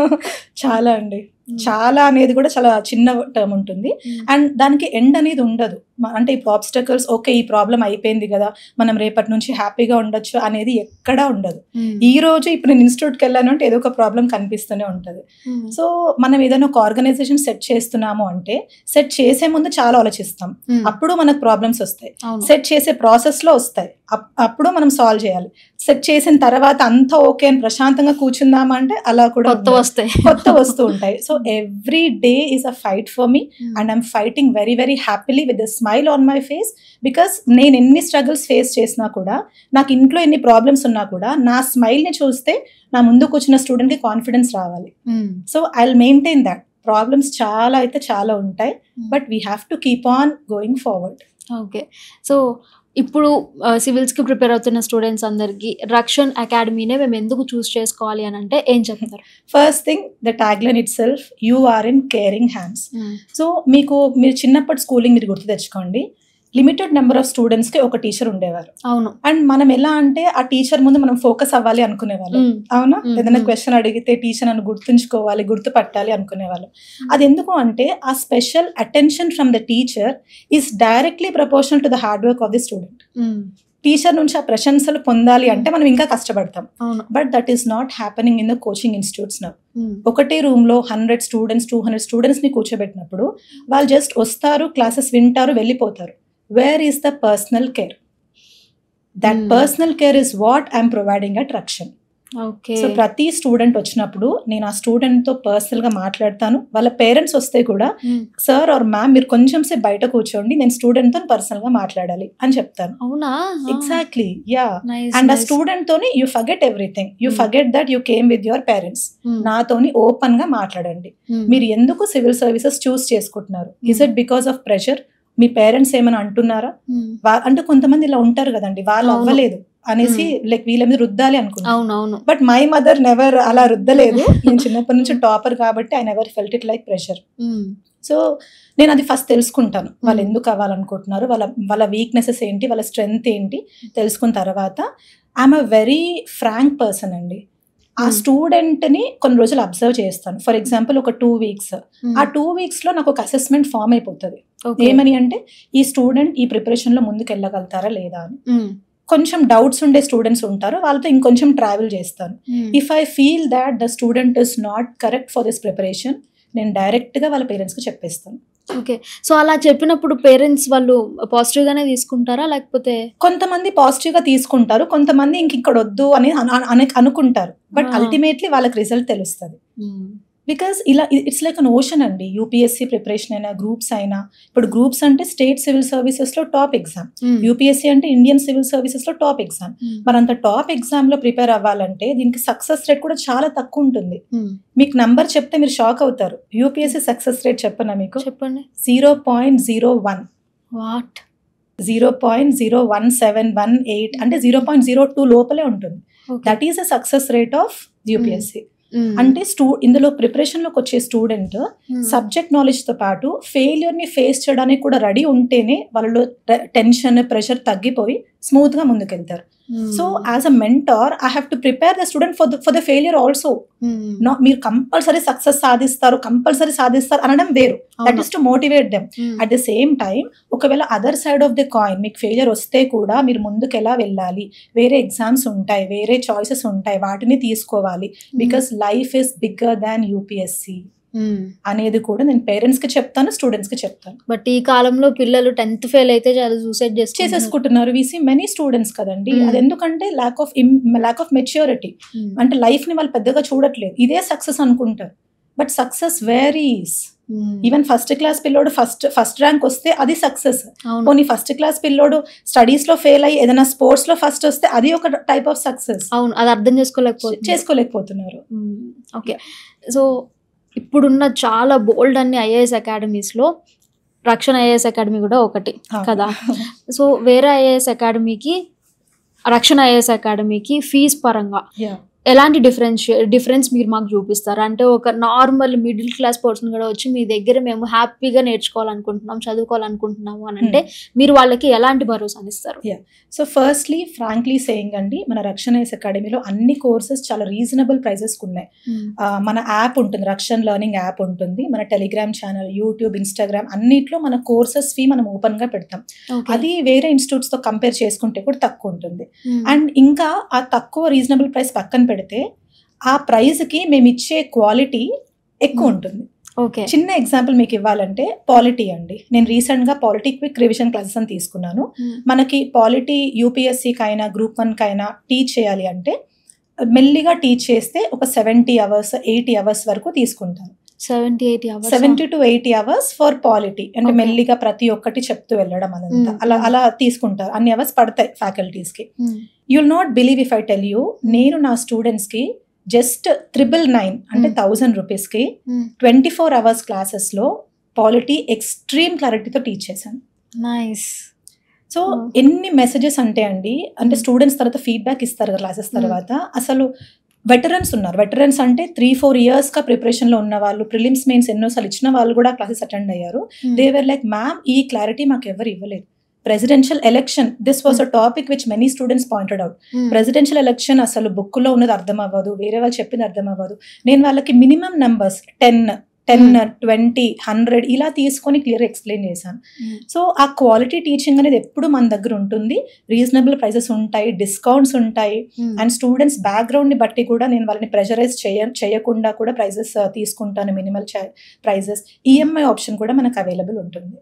చాలా అండి, చాలా అనేది కూడా చాలా చిన్న టర్మ్ ఉంటుంది అండ్ దానికి ఎండ్ అనేది ఉండదు. అంటే ఇప్పుడు ఆబ్స్టకల్స్ ఓకే ఈ ప్రాబ్లం అయిపోయింది కదా మనం రేపటి నుంచి హ్యాపీగా ఉండొచ్చు అనేది ఎక్కడా ఉండదు. ఈ రోజు ఇప్పుడు నేను ఇన్స్టిట్యూట్కి వెళ్ళాను అంటే ఏదో ఒక ప్రాబ్లం కనిపిస్తూనే ఉంటుంది. సో మనం ఏదైనా ఒక ఆర్గనైజేషన్ సెట్ చేస్తున్నాము అంటే సెట్ చేసే ముందు చాలా ఆలోచిస్తాం, అప్పుడు మనకు ప్రాబ్లమ్స్ వస్తాయి. సెట్ చేసే ప్రాసెస్ లో వస్తాయి, అప్పుడు మనం సాల్వ్ చేయాలి. సెట్ చేసిన తర్వాత అంతా ఓకే అని ప్రశాంతంగా కూర్చుందామా అంటే అలా కూడా కొత్త వస్తూ ఉంటాయి. So every day is a fight for me and I'm fighting very very happily with the smile on my face. Because నేను ఎన్ని స్ట్రగుల్స్ ఫేస్ చేసినా కూడా, నాకు ఇంట్లో ఎన్ని ప్రాబ్లమ్స్ ఉన్నా కూడా నా స్మైల్ ని చూస్తే నా ముందు కూర్చున్న స్టూడెంట్ కి కాన్ఫిడెన్స్ రావాలి. So I will maintain that. Problems చాలా అయితే చాలా ఉంటాయి, but we have to keep on going forward. Okay, so ఇప్పుడు సివిల్స్కి ప్రిపేర్ అవుతున్న స్టూడెంట్స్ అందరికీ రక్షన్ అకాడమీనే మేము ఎందుకు చూస్ చేసుకోవాలి అని అంటే ఏం చెప్తారు? First thing the tagline itself, you are in caring hands. So మీరు చిన్నప్పటి స్కూలింగ్ మీరు గుర్తు తెచ్చుకోండి, లిమిటెడ్ నెంబర్ ఆఫ్ స్టూడెంట్స్ కి ఒక టీచర్ ఉండేవారు. అవును. అండ్ మనం ఎలా అంటే ఆ టీచర్ ముందు మనం ఫోకస్ అవ్వాలి అనుకునేవాళ్ళం. అవునా, ఏదైనా క్వశ్చన్ అడిగితే టీచర్ నన్ను గుర్తుంచుకోవాలి, గుర్తుపట్టాలి అనుకునేవాళ్ళం. అది ఎందుకు అంటే ఆ special attention from the teacher is directly proportional to the hard work of the student. Teacher నుంచి ఆ ప్రశంసలు పొందాలి అంటే మనం ఇంకా కష్టపడతాం. But that is not happening in the coaching institutes now. ఒకటే రూమ్ లో 100 స్టూడెంట్స్ 200 స్టూడెంట్స్ ని కూర్చోబెట్టినప్పుడు వాళ్ళు జస్ట్ వస్తారు, క్లాసెస్ వింటారు, వెళ్ళిపోతారు. Where is the personal care? That personal care is what I am providing at Rakshan. Okay. So ప్రతి స్టూడెంట్ వచ్చినప్పుడు నేను ఆ స్టూడెంట్ తో పర్సనల్ గా మాట్లాడతాను. వాళ్ళ పేరెంట్స్ వస్తే కూడా సార్ ఆర్ మ్యామ్ మీరు కొంచెం సేపు బయట కూర్చోండి, నేను స్టూడెంట్ తో పర్సనల్ గా మాట్లాడాలి అని చెప్తాను. అవునా? Exactly, yeah. అండ్ ఆ స్టూడెంట్ తోని you forget everything, you forget that you came with your parents. నాతోని ఓపెన్ గా మాట్లాడండి. మీరు ఎందుకు సివిల్ సర్వీసెస్ చూస్ చేసుకుంటున్నారు? Is it because of pressure? Me parents ఏమైనా అంటున్నారా? అంటే కొంతమంది ఇలా ఉంటారు కదండి, వాళ్ళు అవ్వలేదు, అనేసి లైక్ వీళ్ళ మీద రుద్దాలి అనుకున్నాను. అవునవును. బట్ మై మదర్ నెవర్ అలా రుద్దలేదు. నేను చిన్నప్పటి నుంచి టాపర్ కాబట్టి I never felt it like pressure. So నేను అది ఫస్ట్ తెలుసుకుంటాను, వాళ్ళు ఎందుకు అవ్వాలనుకుంటున్నారు, వాళ్ళ వీక్నెసెస్ ఏంటి, వాళ్ళ స్ట్రెంగ్త్ ఏంటి తెలుసుకున్న తర్వాత I'm a very frank person అండి. ఆ స్టూడెంట్ని కొన్ని రోజులు అబ్జర్వ్ చేస్తాను. ఫర్ ఎగ్జాంపుల్ ఒక 2 weeks, ఆ 2 weeksలో నాకు ఒక అసెస్మెంట్ ఫామ్ అయిపోతుంది. ఏమని అంటే ఈ స్టూడెంట్ ఈ ప్రిపరేషన్లో ముందుకు వెళ్ళగలుగుతారా లేదా అని. కొంచెం డౌట్స్ ఉండే స్టూడెంట్స్ ఉంటారు, వాళ్ళతో ఇంకొంచెం ట్రావెల్ చేస్తాను. If I feel that the student is not correct for this preparation, నేను డైరెక్ట్గా వాళ్ళ పేరెంట్స్కి చెప్పేస్తాను. ఓకే. సో అలా చెప్పినప్పుడు పేరెంట్స్ వాళ్ళు పాజిటివ్గానే తీసుకుంటారా, లేకపోతే? కొంతమంది పాజిటివ్గా తీసుకుంటారు, కొంతమంది ఇక్కడ వద్దు అని అనుకుంటారు. బట్ అల్టిమేట్లీ వాళ్ళకి రిజల్ట్ తెలుస్తుంది. బికాస్ ఇలా ఇట్స్ లైక్ అన్ ఓషన్ అండి. యూపీఎస్సీ ప్రిపరేషన్ అయినా, గ్రూప్స్ అయినా. ఇప్పుడు గ్రూప్స్ అంటే స్టేట్ సివిల్ సర్వీసెస్లో టాప్ ఎగ్జామ్, యూపీఎస్సీ అంటే ఇండియన్ సివిల్ సర్వీసెస్లో టాప్ ఎగ్జామ్. మరి అంత టాప్ ఎగ్జామ్లో ప్రిపేర్ అవ్వాలంటే దీనికి సక్సెస్ రేట్ కూడా చాలా తక్కువ ఉంటుంది. మీకు నంబర్ చెప్తే మీరు షాక్ అవుతారు. యూపీఎస్సీ సక్సెస్ రేట్ చెప్పనా మీకు? చెప్పండి. 0.01. వాట్? 0.01718 అంటే 0.02 లోపలే ఉంటుంది. That is a success rate of UPSC. అంటే ఇందులో ప్రిపరేషన్లోకి వచ్చే స్టూడెంట్ సబ్జెక్ట్ నాలెడ్జ్తో పాటు ఫెయిల్యూర్ని ఫేస్ చేయడానికి కూడా రెడీ ఉంటేనే వాళ్ళలో టెన్షన్, ప్రెషర్ తగ్గిపోయి స్మూత్గా ముందుకెళ్తారు. So as a mentor I have to prepare the student for the failure also. మీరు కంపల్సరీ సక్సెస్ సాధిస్తారు అనడం వేరు. That is to motivate them. At the same time ఒకవేళ other side of the coin మీకు ఫెయిల్యూర్ వస్తే కూడా మీరు ముందుకు ఎలా వెళ్ళాలి, వేరే ఎగ్జామ్స్ ఉంటాయి, వేరే చాయిసెస్ ఉంటాయి, వాటిని తీసుకోవాలి. Because life is bigger than UPSC అనేది కూడా నేను పేరెంట్స్ కి చెప్తాను, స్టూడెంట్స్ కి చెప్తాను. బట్ ఈ కాలంలో పిల్లలు 10th ఫెయిల్ అయితే చాలా సూసైడ్ చేసేసుకుంటున్నారు. వి సీ మెనీ స్టూడెంట్స్ కదండి. అది ఎందుకంటే ల్యాక్ ఆఫ్ మెచ్యూరిటీ. అంటే లైఫ్ ని వాళ్ళు పెద్దగా చూడట్లేదు, ఇదే సక్సెస్ అనుకుంటారు. But success varies. Even first class పిల్లోడు ఫస్ట్ ర్యాంక్ వస్తే అది సక్సెస్. పోనీ ఫస్ట్ క్లాస్ పిల్లోడు స్టడీస్ లో ఫెయిల్ అయ్యి ఏదైనా స్పోర్ట్స్ లో ఫస్ట్ వస్తే అది ఒక టైప్ ఆఫ్ సక్సెస్. అవును, అది అర్థం చేసుకోలేకపోతున్నారు. ఓకే. సో ఇప్పుడున్న చాలా బోల్డ్ అన్ని ఐఏఎస్ అకాడమీస్లో రక్షణ ఐఏఎస్ అకాడమీ కూడా ఒకటి కదా. సో వేరే ఐఏఎస్ అకాడమీకి, రక్షణ ఐఏఎస్ అకాడమీకి ఫీజ్ పరంగా ఎలాంటి డిఫరెన్స్ మీరు మాకు చూపిస్తారు? అంటే ఒక నార్మల్ మిడిల్ క్లాస్ పర్సన్ కూడా వచ్చి మీ దగ్గర మేము హ్యాపీగా నేర్చుకోవాలనుకుంటున్నాం, చదువుకోవాలనుకుంటున్నాము అని అంటే మీరు వాళ్ళకి ఎలాంటి భరోసాని ఇస్తారు? సో ఫస్ట్లీ ఫ్రాంక్లీ సేయింగ్ అండి, మన రక్షణ ఐఏఎస్ అకాడమీలో అన్ని కోర్సెస్ చాలా రీజనబుల్ ప్రైజెస్కి ఉన్నాయి. మన యాప్ ఉంటుంది, రక్షణ లెర్నింగ్ యాప్ ఉంటుంది, మన టెలిగ్రామ్ ఛానల్, యూట్యూబ్, ఇన్స్టాగ్రామ్ అన్నిట్లో మన కోర్సెస్ ఫీ మనం ఓపెన్గా పెడతాం. అది వేరే ఇన్స్టిట్యూట్స్తో కంపేర్ చేసుకుంటే కూడా తక్కువ ఉంటుంది. అండ్ ఇంకా ఆ తక్కువ రీజనబుల్ ప్రైస్ పక్కన పెడితే ఆ ప్రైజ్కి మేము ఇచ్చే క్వాలిటీ ఎక్కువ ఉంటుంది. చిన్న ఎగ్జాంపుల్ మీకు ఇవ్వాలంటే పాలిటీ అండి. నేను రీసెంట్గా పాలిటీ క్విక్ రివిజన్ క్లాసెస్ అని తీసుకున్నాను. మనకి పాలిటీ యూపీఎస్సీకి అయినా గ్రూప్ 1కి అయినా టీచ్ చేయాలి అంటే మెల్లిగా టీచ్ చేస్తే ఒక 70 hours 80 hours వరకు తీసుకుంటాను. 70 to 80 hours ఫర్ పాలిటీ. అంటే మెల్లిగా ప్రతి ఒక్కటి చెప్తూ వెళ్ళడం అదంతా అలా తీసుకుంటారు. అన్ని అవర్స్ పడతాయి ఫ్యాకల్టీస్కి. You'll not believe if I tell you, నేను నా స్టూడెంట్స్కి జస్ట్ 999 అంటే 1000 రూపీస్కి 24 hours క్లాసెస్లో పాలిటీ ఎక్స్ట్రీమ్ క్లారిటీతో టీచ్ చేశాను. నైస్. సో ఎన్ని మెసేజెస్ అంటే అండి, అంటే స్టూడెంట్స్ తర్వాత ఫీడ్బ్యాక్ ఇస్తారు కదా క్లాసెస్ తర్వాత. అసలు వెటరన్స్ ఉన్నారు. వెటరన్స్ అంటే 3-4 yearsగా ప్రిపరేషన్లో ఉన్న వాళ్ళు, ప్రిలిమ్స్ మెయిన్స్ ఎన్నోసార్లు ఇచ్చిన వాళ్ళు కూడా క్లాసెస్ అటెండ్ అయ్యారు. దే వర్ లైక్, మ్యామ్ ఈ క్లారిటీ మాకు ఎవరు ఇవ్వలేదు. Presidential election, this was a topic which many students pointed out. Presidential election అసలు బుక్లో ఉన్నది అర్థం అవ్వదు, వేరే వాళ్ళు చెప్పింది అర్థం అవ్వదు. నేను వాళ్ళకి మినిమం నంబర్స్ 10, 20, 100 ఇలా తీసుకొని క్లియర్ ఎక్స్ప్లెయిన్ చేశాను. సో ఆ క్వాలిటీ టీచింగ్ అనేది ఎప్పుడు మన దగ్గర ఉంటుంది. రీజనబుల్ ప్రైసెస్ ఉంటాయి, డిస్కౌంట్స్ ఉంటాయి. అండ్ స్టూడెంట్స్ బ్యాక్గ్రౌండ్ని బట్టి కూడా నేను వాళ్ళని ప్రెషరైజ్ చేయకుండా కూడా ప్రైజెస్ తీసుకుంటాను, మినిమల్ ప్రైజెస్. ఈఎంఐ ఆప్షన్ కూడా మనకు అవైలబుల్ ఉంటుంది.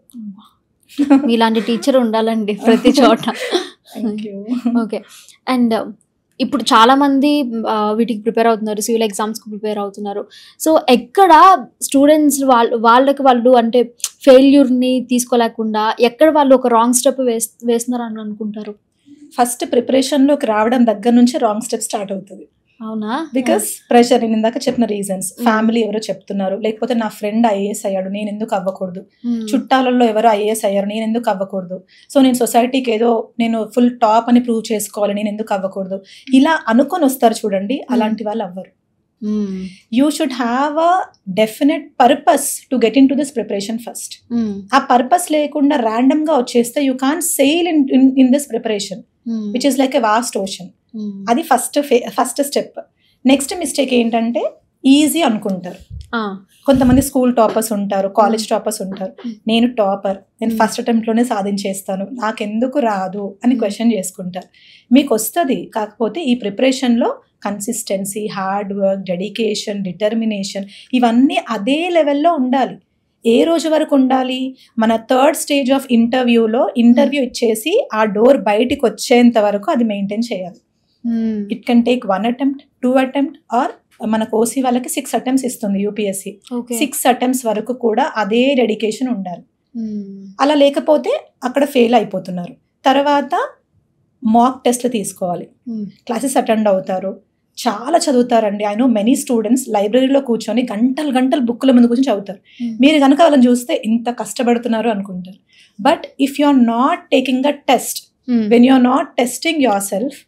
ఇలాంటి టీచర్ ఉండాలండి ప్రతి చోట. ఓకే. అండ్ ఇప్పుడు చాలామంది వీటికి ప్రిపేర్ అవుతున్నారు, సివిల్ ఎగ్జామ్స్కి ప్రిపేర్ అవుతున్నారు. సో ఎక్కడ స్టూడెంట్స్ వాళ్ళు అంటే ఫెయిల్యూర్ని తీసుకోలేకుండా ఎక్కడ వాళ్ళు ఒక రాంగ్ స్టెప్ వేస్తున్నారు అని అనుకుంటారు? ఫస్ట్ ప్రిపరేషన్లోకి రావడం దగ్గర నుంచి రాంగ్ స్టెప్ స్టార్ట్ అవుతుంది. అవునా? బికాస్ ప్రెషర్, నేను ఇందాక చెప్పిన రీజన్స్, ఫ్యామిలీ ఎవరో చెప్తున్నారు, లేకపోతే నా ఫ్రెండ్ ఐఏఎస్ అయ్యాడు నేను ఎందుకు అవ్వకూడదు, చుట్టాలలో ఎవరో ఐఏఎస్ అయ్యారు నేను ఎందుకు అవ్వకూడదు, సో నేను సొసైటీకి ఏదో నేను ఫుల్ టాప్ అని ప్రూవ్ చేసుకోవాలి నేను ఎందుకు అవ్వకూడదు, ఇలా అనుకొని వస్తారు చూడండి, అలాంటి వాళ్ళు అవ్వరు. You should have a definite purpose to get in to this preparation first. ఆ పర్పస్ లేకుండా ర్యాండమ్ గా వచ్చేస్తే you can sail in this preparation which is like a vast ocean. అది ఫస్ట్ స్టెప్. నెక్స్ట్ మిస్టేక్ ఏంటంటే ఈజీ అనుకుంటారు. కొంతమంది స్కూల్ టాపర్స్ ఉంటారు, కాలేజ్ టాపర్స్ ఉంటారు, నేను టాపర్, నేను ఫస్ట్ అటెంప్ట్ లోనే సాధించేస్తాను, నాకెందుకు రాదు అని క్వశ్చన్ చేసుకుంటారు. మీకు వస్తుంది, కాకపోతే ఈ ప్రిపరేషన్ లో consistency, hard work, dedication, determination ఇవన్నీ అదే లెవెల్లో ఉండాలి. ఏ రోజు వరకు ఉండాలి? మన థర్డ్ స్టేజ్ ఆఫ్ ఇంటర్వ్యూలో ఇంటర్వ్యూ ఇచ్చేసి ఆ డోర్ బయటికి వచ్చేంత వరకు అది మెయింటైన్ చేయాలి. It can take 1 attempt, 2 attempt or మనకు ఓసీ వాళ్ళకి 6 attempts ఇస్తుంది యూపీఎస్సీ. 6 attempts వరకు కూడా అదే డెడికేషన్ ఉండాలి. అలా లేకపోతే అక్కడ ఫెయిల్ అయిపోతున్నారు. తర్వాత మాక్ టెస్ట్లు తీసుకోవాలి, క్లాసెస్ అటెండ్ అవుతారు, చాలా చదువుతారండి. ఐ నో మెనీ స్టూడెంట్స్ లైబ్రరీలో కూర్చొని గంటలు బుక్కుల ముందు కూర్చొని చదువుతారు. మీరు కనుక వాళ్ళని చూస్తే ఇంత కష్టపడుతున్నారు అనుకుంటారు. But if you are not taking a test, when you are not testing yourself,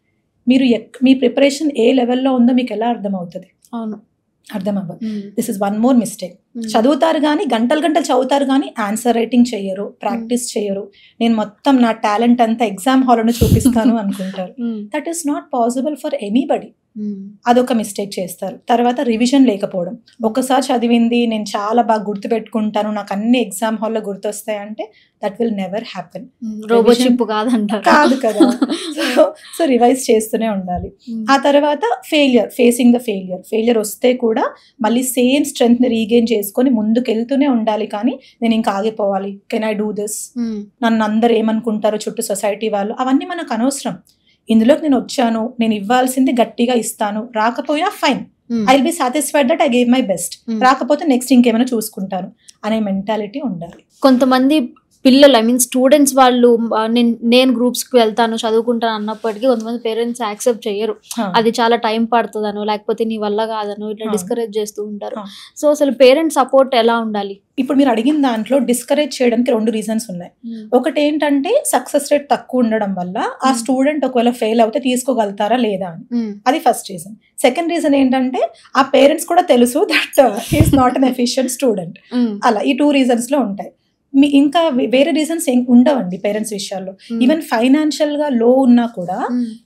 మీరు మీ ప్రిపరేషన్ ఏ లెవెల్లో ఉందో మీకు ఎలా అర్థం అవుతుంది? అర్థం అవ్వదు. This is one more mistake. చదువుతారు కానీ గంటలు చదువుతారు కానీ ఆన్సర్ రైటింగ్ చేయరు, ప్రాక్టీస్ చేయరు. నేను మొత్తం నా టాలెంట్ అంతా ఎగ్జామ్ హాల్లోనే చూపిస్తాను అనుకుంటారు. That is not possible for anybody. అదొక మిస్టేక్ చేస్తారు. తర్వాత రివిజన్ లేకపోవడం. ఒకసారి చదివింది నేను చాలా బాగా గుర్తు పెట్టుకుంటాను, నాకు అన్ని ఎగ్జామ్ హాల్లో గుర్తొస్తాయి అంటే దట్ విల్ నెవర్ హ్యాపెన్. కాదు కదా. సో రివైజ్ చేస్తూనే ఉండాలి. ఆ తర్వాత ఫేసింగ్ ద ఫెయిలియర్ వస్తే కూడా మళ్ళీ సేమ్ స్ట్రెంగ్త్ ని రీగెయిన్ చేసుకొని ముందుకు వెళ్తూనే ఉండాలి. కానీ నేను ఇంకా ఆగిపోవాలి, కెన్ ఐ డూ దిస్, నన్ను అందరు ఏమనుకుంటారో చుట్టూ సొసైటీ వాళ్ళు, అవన్నీ మనకు అనవసరం. ఇందులోకి నేను వచ్చాను, నేను ఇవ్వాల్సింది గట్టిగా ఇస్తాను, రాకపోయినా fine, I will be satisfied that I gave my best, రాకపోతే నెక్స్ట్ ఇంకేమైనా చూసుకుంటాను అనే మెంటాలిటీ ఉండాలి. కొంతమంది పిల్లలు, ఐ మీన్ స్టూడెంట్స్ వాళ్ళు నేను గ్రూప్స్కి వెళ్తాను చదువుకుంటాను అన్నప్పటికీ కొంతమంది పేరెంట్స్ యాక్సెప్ట్ చేయరు. అది చాలా టైం పడుతుందనో లేకపోతే నీ వల్ల కాదనో ఇట్లా డిస్కరేజ్ చేస్తూ ఉంటారు. సో అసలు పేరెంట్స్ సపోర్ట్ ఎలా ఉండాలి? ఇప్పుడు మీరు అడిగిన దాంట్లో డిస్కరేజ్ చేయడానికి 2 రీజన్స్ ఉన్నాయి. ఒకటి ఏంటంటే సక్సెస్ రేట్ తక్కువ ఉండడం వల్ల ఆ స్టూడెంట్ ఒకవేళ ఫెయిల్ అవుతే తీసుకోగలుగుతారా లేదా అని, అది ఫస్ట్ రీజన్. సెకండ్ రీజన్ ఏంటంటే ఆ పేరెంట్స్ కూడా తెలుసు that he is not an efficient student. అలా ఈ 2 రీజన్స్ లో ఉంటాయి. ఇంకా వేరే రీజన్స్ ఏం ఉండవండి పేరెంట్స్ విషయాల్లో. ఈవెన్ ఫైనాన్షియల్ గా లో ఉన్నా కూడా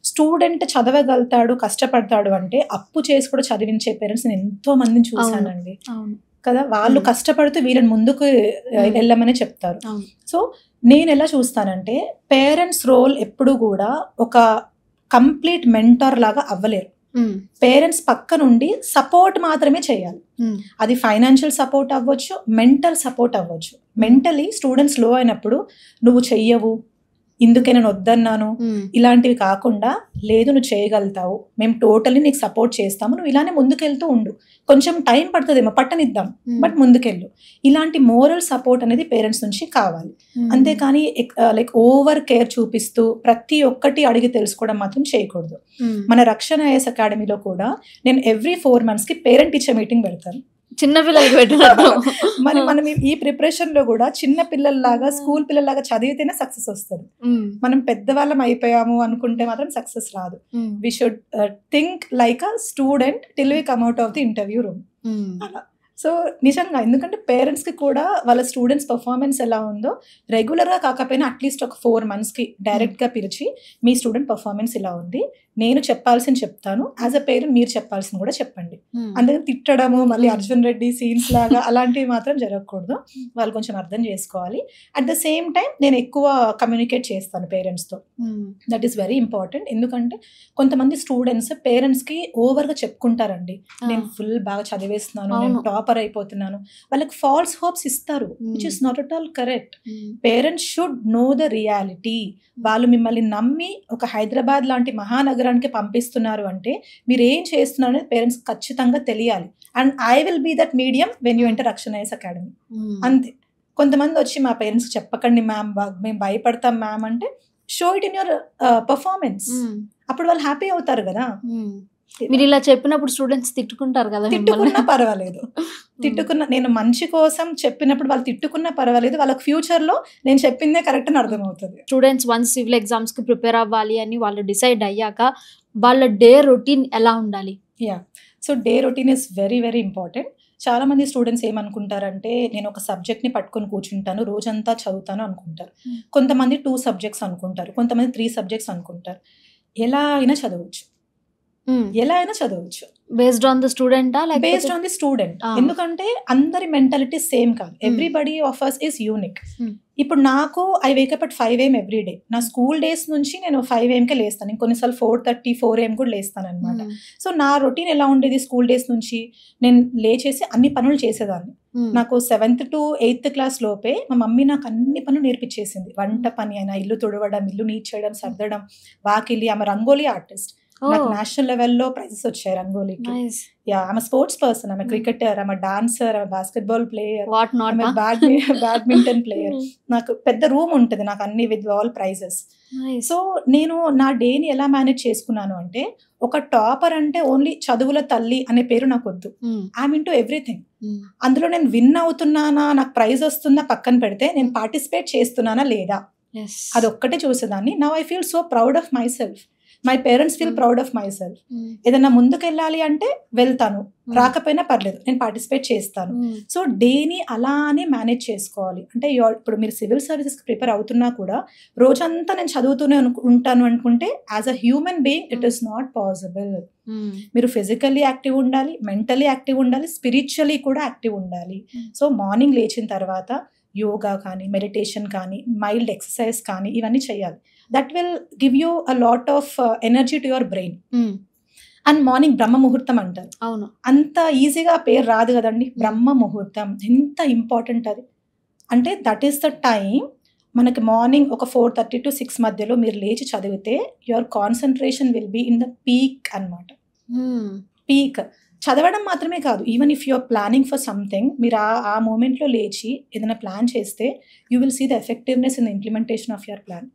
స్టూడెంట్ చదవగలుగుతాడు, కష్టపడతాడు అంటే అప్పు చేసి కూడా చదివించే పేరెంట్స్ నేను ఎంతో మందిని చూసానండి కదా. వాళ్ళు కష్టపడుతూ వీళ్ళని ముందుకు వెళ్ళమని చెప్తారు. సో నేను ఎలా చూస్తానంటే పేరెంట్స్ రోల్ ఎప్పుడు కూడా ఒక కంప్లీట్ మెంటార్ లాగా అవ్వలేరు. పేరెంట్స్ పక్క నుండి సపోర్ట్ మాత్రమే చేయాలి. అది ఫైనాన్షియల్ సపోర్ట్ అవ్వచ్చు, మెంటల్ సపోర్ట్ అవ్వచ్చు. మెంటలీ స్టూడెంట్స్ లో అయినప్పుడు నువ్వు చెయ్యవు, ఇందుకే నేను వద్దన్నాను ఇలాంటివి కాకుండా, లేదు నువ్వు చేయగలుగుతావు, మేము టోటలీ నీకు సపోర్ట్ చేస్తాము, నువ్వు ఇలానే ముందుకెళ్తూ ఉండు, కొంచెం టైం పడుతుందేమో పట్టనిద్దాం బట్ ముందుకెళ్ళు. ఇలాంటి మోరల్ సపోర్ట్ అనేది పేరెంట్స్ నుంచి కావాలి. అంతేకాని లైక్ ఓవర్ కేర్ చూపిస్తూ ప్రతి ఒక్కటి అడిగి తెలుసుకోవడం మాత్రం చేయకూడదు. మన రక్షణ ఐఏఎస్ అకాడమీలో కూడా నేను ఎవ్రీ 4 months కి పేరెంట్ టీచర్ మీటింగ్ పెడతాను. చిన్న పిల్లలకి పెట్టినట్టు మరి మనం ఈ ప్రిపరేషన్ లో కూడా చిన్న పిల్లల్లాగా స్కూల్ పిల్లల్లాగా చదివితేనే సక్సెస్ వస్తుంది. మనం పెద్దవాళ్ళం అయిపోయాము అనుకుంటే మాత్రం సక్సెస్ రాదు. We should think like a student till we come out of the interview room. అలా సో నిజంగా, ఎందుకంటే పేరెంట్స్ కి కూడా వాళ్ళ స్టూడెంట్స్ పర్ఫార్మెన్స్ ఎలా ఉందో రెగ్యులర్ గా కాకపోయినా అట్లీస్ట్ ఒక 4 months కి డైరెక్ట్ గా పిలిచి మీ స్టూడెంట్ పర్ఫార్మెన్స్ ఇలా ఉంది, నేను చెప్పాల్సింది చెప్తాను, యాజ్ అ పేరెంట్ మీరు చెప్పాల్సింది కూడా చెప్పండి. అందుకని తిట్టడము మళ్ళీ అర్జున్ రెడ్డి సీన్స్ లాగా అలాంటివి మాత్రం జరగకూడదు. వాళ్ళు కొంచెం అర్థం చేసుకోవాలి. అట్ ద సేమ్ టైం నేను ఎక్కువ కమ్యూనికేట్ చేస్తాను పేరెంట్స్ తో. That is very important. ఎందుకంటే కొంతమంది స్టూడెంట్స్ పేరెంట్స్ కి ఓవర్ గా చెప్పుకుంటారండి, నేను ఫుల్ బాగా చదివేస్తున్నాను, నేను టాపర్ అయిపోతున్నాను, వాళ్ళకి ఫాల్స్ హోప్స్ ఇస్తారు, which is not at all correct. Parents should know the reality. వాళ్ళు మిమ్మల్ని నమ్మి ఒక హైదరాబాద్ లాంటి మహానగరానికి పంపిస్తున్నారు అంటే మీరు ఏం చేస్తున్నారు అనేది పేరెంట్స్ ఖచ్చితంగా తెలియాలి. And I will be that medium when you enter Rakshana IAS academy. అంతే. కొంతమంది వచ్చి మా పేరెంట్స్ చెప్పకండి మ్యామ్, మేము భయపడతాం మ్యామ్ అంటే, show it in your performance. అప్పుడు వాళ్ళు హ్యాపీ అవుతారు కదా. మీరు ఇలా చెప్పినప్పుడు స్టూడెంట్స్ తిట్టుకుంటారు కదా తిట్టుకున్నా పర్వాలేదు, తిట్టుకున్న నేను మంచి కోసం చెప్పినప్పుడు వాళ్ళు తిట్టుకున్నా పర్వాలేదు, వాళ్ళకి ఫ్యూచర్లో నేను చెప్పిందే కరెక్ట్ అని అర్థమవుతుంది. స్టూడెంట్స్ వన్స్ సివిల్ ఎగ్జామ్స్కి ప్రిపేర్ అవ్వాలి అని వాళ్ళు డిసైడ్ అయ్యాక వాళ్ళ డే రొటీన్ ఎలా ఉండాలి? Yeah, so day routine is very very important. చాలా మంది స్టూడెంట్స్ ఏమనుకుంటారంటే నేను ఒక సబ్జెక్ట్ని పట్టుకొని కూర్చుంటాను, రోజంతా చదువుతాను అనుకుంటారు. కొంతమంది 2 సబ్జెక్ట్స్ అనుకుంటారు, కొంతమంది 3 సబ్జెక్ట్స్ అనుకుంటారు. ఎలా అయినా చదవచ్చు, ఎలా అయినా చదవచ్చు, based on the student based on the student. ఎందుకంటే అందరి మెంటాలిటీ సేమ్ కాదు, everybody of us is unique. ఇప్పుడు నాకు I wake up at 5 AM every day. నా స్కూల్ డేస్ నుంచి నేను 5 AMకే లేస్తాను, ఇంకొన్నిసార్లు 4:30 4 AM కూడా లేస్తాను అనమాట. సో నా రొటీన్ ఎలా ఉండేది స్కూల్ డేస్ నుంచి, నేను లేచేసి అన్ని పనులు చేసేదాన్ని. నాకు 7th to 8th క్లాస్ లోపే మా మమ్మీ నాకు అన్ని పనులు నేర్పించేసింది. వంట పని అయినా, ఇల్లు తుడవడం, ఇల్లు నీట్ చేయడం, సర్దడం, వాకిలి. ఆమె రంగోలీ ఆర్టిస్ట్, నాకు నేషనల్ లెవెల్లో ప్రైజెస్ వచ్చాయి రంగోలీకి. యా, ఆమె స్పోర్ట్స్ పర్సన్, ఆమె క్రికెటర్, ఆమె డాన్సర్, ఆమె బాస్కెట్బాల్ ప్లేయర్, ఆమె బ్యాడ్మింటన్ ప్లేయర్. నాకు పెద్ద రూమ్ ఉంటుంది నాకు అన్ని విత్ ఆల్ ప్రైజెస్. సో నేను నా డేని ఎలా మేనేజ్ చేసుకున్నాను అంటే, ఒక టాపర్ అంటే ఓన్లీ చదువుల తల్లి అనే పేరు నాకు వద్దు. I'm into everything. అందులో నేను విన్ అవుతున్నానా, నాకు ప్రైజ్ వస్తుందా పక్కన పెడితే, నేను పార్టిసిపేట్ చేస్తున్నానా లేదా అదొక్కటే చూసేదాన్ని. Now I feel so proud of my self, my parents feel proud of my self. ఏదైనా ముందుకు వెళ్ళాలి అంటే వెళ్తాను, రాకపోయినా పర్లేదు, నేను పార్టిసిపేట్ చేస్తాను. సో డేని అలానే మేనేజ్ చేసుకోవాలి. అంటే ఇప్పుడు మీరు సివిల్ సర్వీసెస్కి ప్రిపేర్ అవుతున్నా కూడా రోజంతా నేను చదువుతూనే ఉంటాను అనుకుంటే, as a human being it is not possible. మీరు ఫిజికల్లీ యాక్టివ్ ఉండాలి, మెంటలీ యాక్టివ్ ఉండాలి, స్పిరిచువల్లీ కూడా యాక్టివ్ ఉండాలి. సో మార్నింగ్ లేచిన తర్వాత యోగా కానీ, మెడిటేషన్ కానీ, మైల్డ్ ఎక్సర్సైజ్ కానీ ఇవన్నీ చేయాలి. That will give you a lot of energy to your brain. And morning Brahma muhurtam అంటారు. అవును, అంత ఈజీగా పేరు రాదు కదండి. బ్రహ్మ ముహూర్తం ఎంత ఇంపార్టెంట్ అది. అంటే దట్ ఈస్ ద టైం. మనకి మార్నింగ్ ఒక 4:30 to 6 మధ్యలో మీరు లేచి చదివితే your concentration will be in the peak అనమాట. పీక్ చదవడం మాత్రమే కాదు, even if you're planning for something, మీరు ఆ మూమెంట్లో లేచి ఏదైనా ప్లాన్ చేస్తే you will see the effectiveness in the implementation of your plan.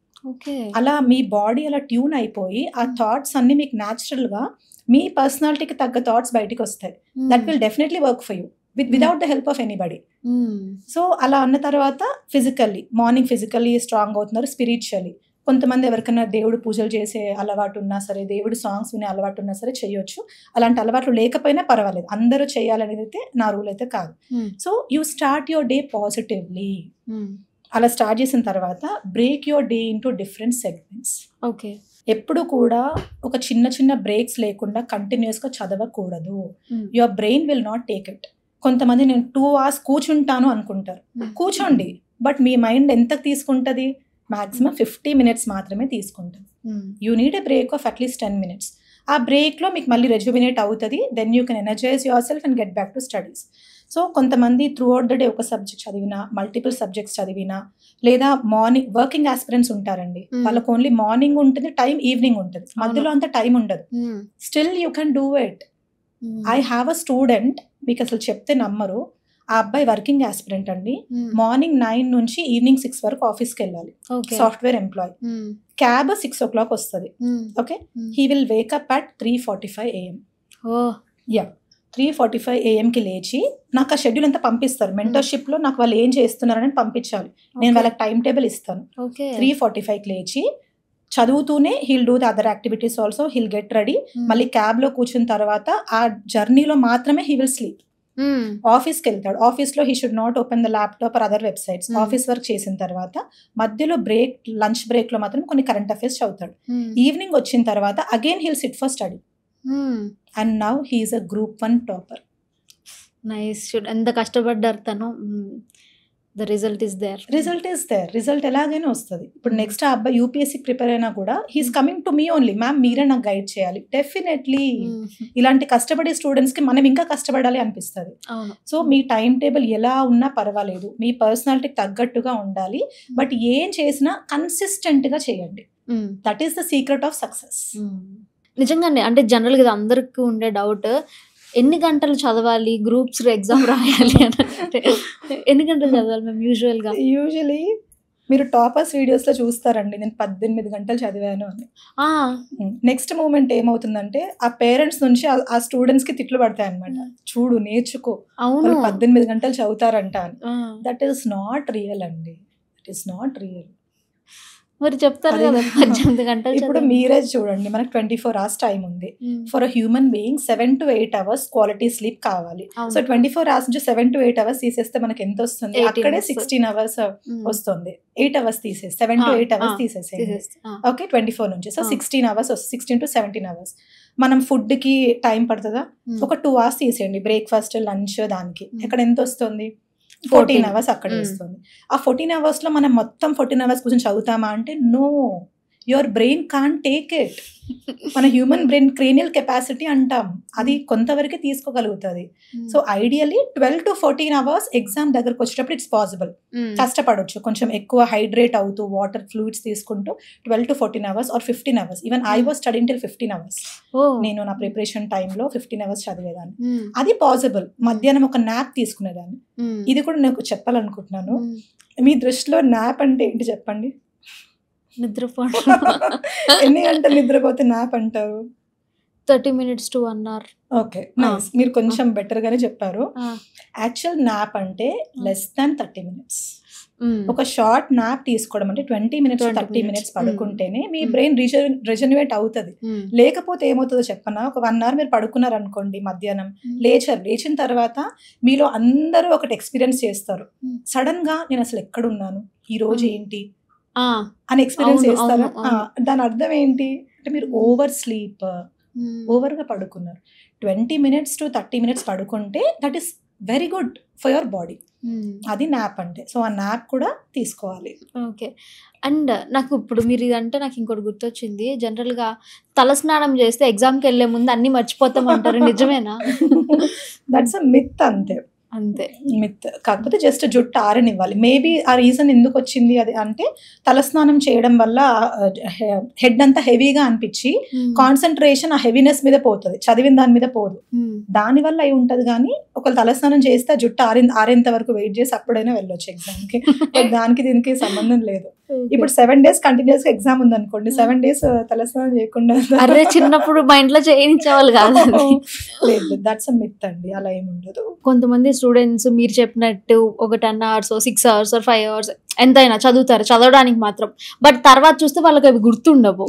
అలా మీ బాడీ అలా ట్యూన్ అయిపోయి ఆ థాట్స్ అన్ని మీకు న్యాచురల్గా మీ పర్సనాలిటీకి తగ్గ థాట్స్ బయటికి వస్తాయి. That will definitely work for you without the help of anybody. So అలా అన్న తర్వాత మార్నింగ్ ఫిజికల్లీ స్ట్రాంగ్ అవుతున్నారు, స్పిరిచువల్లీ. కొంతమంది ఎవరికైనా దేవుడు పూజలు చేసే అలవాటు ఉన్నా సరే, దేవుడు సాంగ్స్ వినే అలవాటు ఉన్నా సరే చేయొచ్చు. అలాంటి అలవాట్లు లేకపోయినా పర్వాలేదు, అందరూ చేయాలనేది అయితే నా రూల్ అయితే కాదు. So you start your day positively. అలా స్టార్ట్ చేసిన తర్వాత break your day into different segments. Okay, ఎప్పుడు కూడా ఒక చిన్న చిన్న బ్రేక్స్ లేకుండా కంటిన్యూస్గా చదవకూడదు. Your brain will not take it. కొంతమంది నేను 2 hours కూర్చుంటాను అనుకుంటారు. కూర్చోండి, బట్ మీ మైండ్ ఎంత తీసుకుంటుంది? మాక్సిమం 50 minutes మాత్రమే తీసుకుంటుంది. You need a break of at least 10 minutes. ఆ బ్రేక్లో మీకు మళ్ళీ రెజ్యూమినేట్ అవుతుంది. Then you can energise yourself and get back to studies. So కొంతమంది త్రూ అవుట్ ద డే ఒక సబ్జెక్ట్ చదివినా, మల్టిపుల్ సబ్జెక్ట్స్ చదివినా, లేదా మార్నింగ్ వర్కింగ్ ఆస్పిరెంట్స్ ఉంటారండి, వాళ్ళకు ఓన్లీ మార్నింగ్ ఉంటుంది, టైం ఈవినింగ్ ఉంటుంది, మధ్యలో అంత టైం ఉండదు. Still you can do it. I have a student, మీకు అసలు చెప్తే నమ్మరు, ఆ అబ్బాయి వర్కింగ్ ఆస్పిరెంట్ అండి. మార్నింగ్ 9 నుంచి ఈవినింగ్ 6 వరకు ఆఫీస్కి వెళ్ళాలి, సాఫ్ట్వేర్ ఎంప్లాయ్. క్యాబ్ 6 o'clock వస్తుంది. Okay, he will wake up at 3:45 AM. Yeah, 3:45 AMకి లేచి నాకు ఆ షెడ్యూల్ అంతా పంపిస్తారు. మెంటర్షిప్లో నాకు వాళ్ళు ఏం చేస్తున్నారని పంపించాలి. నేను వాళ్ళకి టైం టేబుల్ ఇస్తాను. 3:45కి లేచి చదువుతూనే he'll do the other activities also. Heal get ready. మళ్ళీ క్యాబ్లో కూర్చున్న తర్వాత ఆ జర్నీలో మాత్రమే హీ విల్ స్లీప్. ఆఫీస్కి వెళ్తాడు. ఆఫీస్లో he should not open the laptop or other websites. Office work చేసిన తర్వాత మధ్యలో లంచ్ బ్రేక్లో మాత్రం కొన్ని కరెంట్ అఫైర్స్ చదువుతాడు. ఈవినింగ్ వచ్చిన తర్వాత again he'll sit for study. And now he is a Group 1 topper. Nice. ఎంత కష్టపడ్డారు తను. The result is there. Result ఎలాగైనా వస్తుంది. ఇప్పుడు నెక్స్ట్ ఆ అబ్బాయి యూపీఎస్సీ ప్రిపేర్ అయినా కూడా he's coming to me only, ma'am మీరే నాకు గైడ్ చేయాలి. డెఫినెట్లీ ఇలాంటి కష్టపడే స్టూడెంట్స్కి మనం ఇంకా కష్టపడాలి అనిపిస్తుంది. సో మీ టైం టేబుల్ ఎలా ఉన్నా పర్వాలేదు, మీ పర్సనాలిటీకి తగ్గట్టుగా ఉండాలి, బట్ ఏం చేసినా కన్సిస్టెంట్గా చేయండి. That is the secret of success. నిజంగానే, అంటే జనరల్గా ఇది అందరికీ ఉండే డౌట్, ఎన్ని గంటలు చదవాలి గ్రూప్స్ ఎగ్జామ్ రాయాలి అని అంటే ఎన్ని గంటలు చదవాలి మేము యూజువల్లీ మీరు టాపర్స్ వీడియోస్లో చూస్తారండి, నేను 18 గంటలు చదివాను అని. నెక్స్ట్ మూమెంట్ ఏమవుతుందంటే ఆ పేరెంట్స్ నుంచి ఆ స్టూడెంట్స్కి తిట్లు పడతాయి అనమాట. చూడు నేర్చుకో, 18 గంటలు చదువుతారంట అని. దట్ ఈస్ నాట్ రియల్ అండి, ఇట్ ఈస్ నాట్ రియల్. మరి చెప్తారు కదా 18 గంటలు. ఇప్పుడు మీరే చూడండి, మనకు 24 hours టైం ఉంది. For a human being 7 to 8 hours quality sleep కావాలి. సో 24 hours నుంచి 7 to 8 hours తీసేస్తే మనకి ఎంత వస్తుంది? అక్కడే 16 hours వస్తుంది. 8 hours తీసేసి 7 to 8 hours తీసేసేయండి. ఓకే, 24 నుంచి. సో 16 hours వస్తుంది, 16 to 17 hours. మనం ఫుడ్ కి టైం పడుతుందా? ఒక 2 hours తీసేయండి, బ్రేక్ఫాస్ట్ లంచ్ దానికి. ఇక్కడ ఎంత వస్తుంది? 14 hours అక్కడ వస్తుంది. ఆ 14 hours లో మనం మొత్తం 14 hours కూర్చొని చదువుతామా అంటే no, your brain can't take it. మన హ్యూమన్ బ్రెయిన్ క్రేనియల్ కెపాసిటీ అంటాం, అది కొంతవరకే తీసుకోగలుగుతుంది. So ideally 12 to 14 hours exam దగ్గరకు వచ్చేటప్పుడు ఇట్స్ పాసిబుల్. కష్టపడవచ్చు, కొంచెం ఎక్కువ హైడ్రేట్ అవుతూ వాటర్ ఫ్లూయిడ్స్ తీసుకుంటూ 12 to 14 hours or 15 hours. Even I was studying till 15 hours. నేను నా ప్రిపరేషన్ టైంలో 15 hours చదివేదాన్ని. అది పాసిబుల్. మధ్యాహ్నం ఒక నాప్ తీసుకునేదాన్ని. ఇది కూడా నాకు చెప్పాలనుకుంటున్నాను. మీ దృష్టిలో నాప్ అంటే ఏంటి చెప్పండి? నిద్రపోవడం. ఎన్ని గంటలు నిద్రపోతే నాప్ అంటారు? 30 minutes to 1 hour. Okay, nice. మీరు కొంచెం బెటర్ గానే చెప్పారు. యాక్చువల్ నాప్ అంటే లెస్ దాన్ 30 minutes. ఒక షార్ట్ నాప్ తీసుకోవడం అంటే 20 minutes to 30 minutes పడుకుంటేనే మీ బ్రెయిన్ రిజనరేట్ అవుతుంది. లేకపోతే ఏమవుతుందో చెప్పనా, ఒక 1 hour మీరు పడుకున్నారు అనుకోండి, మధ్యాహ్నం లేచిన తర్వాత మీలో అందరూ ఒకటి ఎక్స్పీరియన్స్ చేస్తారు. సడన్ గా నేను అసలు ఎక్కడున్నాను, ఈ రోజు ఏంటి అని ఎక్స్పీరియన్స్ చేస్తారా? దాని అర్థం ఏంటి అంటే మీరు ఓవర్గా పడుకున్నారు. 20 minutes to 30 minutes పడుకుంటే that is very good for your body. అది నాప్ అంటే. సో ఆ నాప్ కూడా తీసుకోవాలి. ఓకే. అండ్ నాకు ఇప్పుడు మీరు ఇదంటే నాకు ఇంకోటి గుర్తొచ్చింది. జనరల్గా తలస్నానం చేస్తే ఎగ్జామ్కి వెళ్ళే ముందు అన్ని మర్చిపోతాం అంటారు, నిజమేనా? That's a myth. అంతే మిత్. కాకపోతే జస్ట్ జుట్టు ఆరనివ్వాలి. మేబీ ఆ రీజన్ ఎందుకు వచ్చింది అది అంటే తలస్నానం చేయడం వల్ల హెడ్ అంతా హెవీగా అనిపించి కాన్సన్ట్రేషన్ ఆ హెవీనెస్ మీద పోతుంది, చదివిన దాని మీద పోదు. దాని వల్ల అయి ఉంటది. కానీ ఒకవేళ తలస్నానం చేస్తే జుట్టు ఆరేంత వరకు వెయిట్ చేసి అప్పుడైనా వెళ్ళొచ్చు ఎగ్జామ్ కి. దానికి దీనికి సంబంధం లేదు. ఇప్పుడు 7 days కంటిన్యూస్ గా ఎగ్జామ్ ఉంది అనుకోండి, 7 days తలస్నానం చేయకుండా అరే చిన్నప్పుడు మా ఇంట్లో చేయించేవాళ్ళు కాదు. లేదు, దట్స్ అ మిత్ అండి, అలా ఏమి ఉండదు. కొంతమంది స్టూడెంట్స్ మీరు చెప్పినట్టు ఒక 10 hours 6 hours 5 hours ఎంతైనా చదువుతారు, చదవడానికి మాత్రం. బట్ తర్వాత చూస్తే వాళ్ళకి అవి గుర్తుండవు.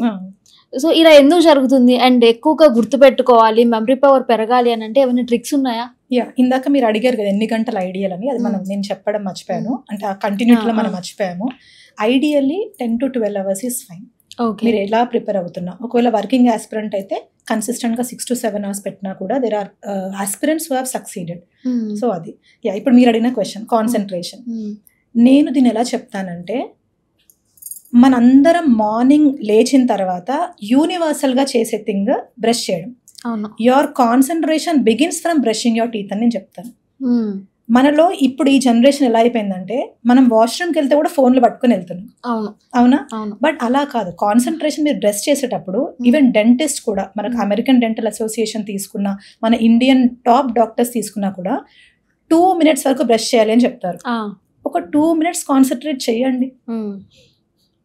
సో ఇలా ఎందుకు జరుగుతుంది? అండ్ ఎక్కువగా గుర్తుపెట్టుకోవాలి, మెమరీ పవర్ పెరగాలి అని అంటే ఏమైనా ట్రిక్స్ ఉన్నాయా? ఇందాక మీరు అడిగారు కదా ఎన్ని గంటలు ఐడియల్ అని, అది నేను చెప్పడం మర్చిపోయాను. అంటే ఆ కంటిన్యూటీలో మనం మర్చిపోయాము. Ideally 10 to 12 hours is fine. మీరు ఎలా ప్రిపేర్ అవుతున్నా, ఒకవేళ వర్కింగ్ ఆస్పిరెంట్ అయితే కన్సిస్టెంట్ గా 6 to 7 hours పెట్టినా కూడా there are aspirants who have succeeded. So అది ఇప్పుడు మీరు అడిగిన క్వశ్చన్ కాన్సన్ట్రేషన్. నేను దీన్ని ఎలా చెప్తానంటే, మనందరం మార్నింగ్ లేచిన తర్వాత యూనివర్సల్ గా చేసే థింగ్ బ్రష్ చేయడం. Your concentration begins from brushing your teeth అని నేను చెప్తాను. మనలో ఇప్పుడు ఈ జనరేషన్ ఎలా అయిపోయిందంటే మనం వాష్రూమ్కి వెళ్తే కూడా ఫోన్లు పట్టుకుని వెళ్తున్నాం. అవునా? బట్ అలా కాదు. కాన్సన్ట్రేషన్ మీరు బ్రష్ చేసేటప్పుడు ఈవెన్ డెంటిస్ట్ కూడా, మనకు అమెరికన్ డెంటల్ అసోసియేషన్ తీసుకున్నా, మన ఇండియన్ టాప్ డాక్టర్స్ తీసుకున్నా కూడా 2 minutes వరకు బ్రష్ చేయాలి అని చెప్తారు. ఒక 2 minutes కాన్సన్ట్రేట్ చేయండి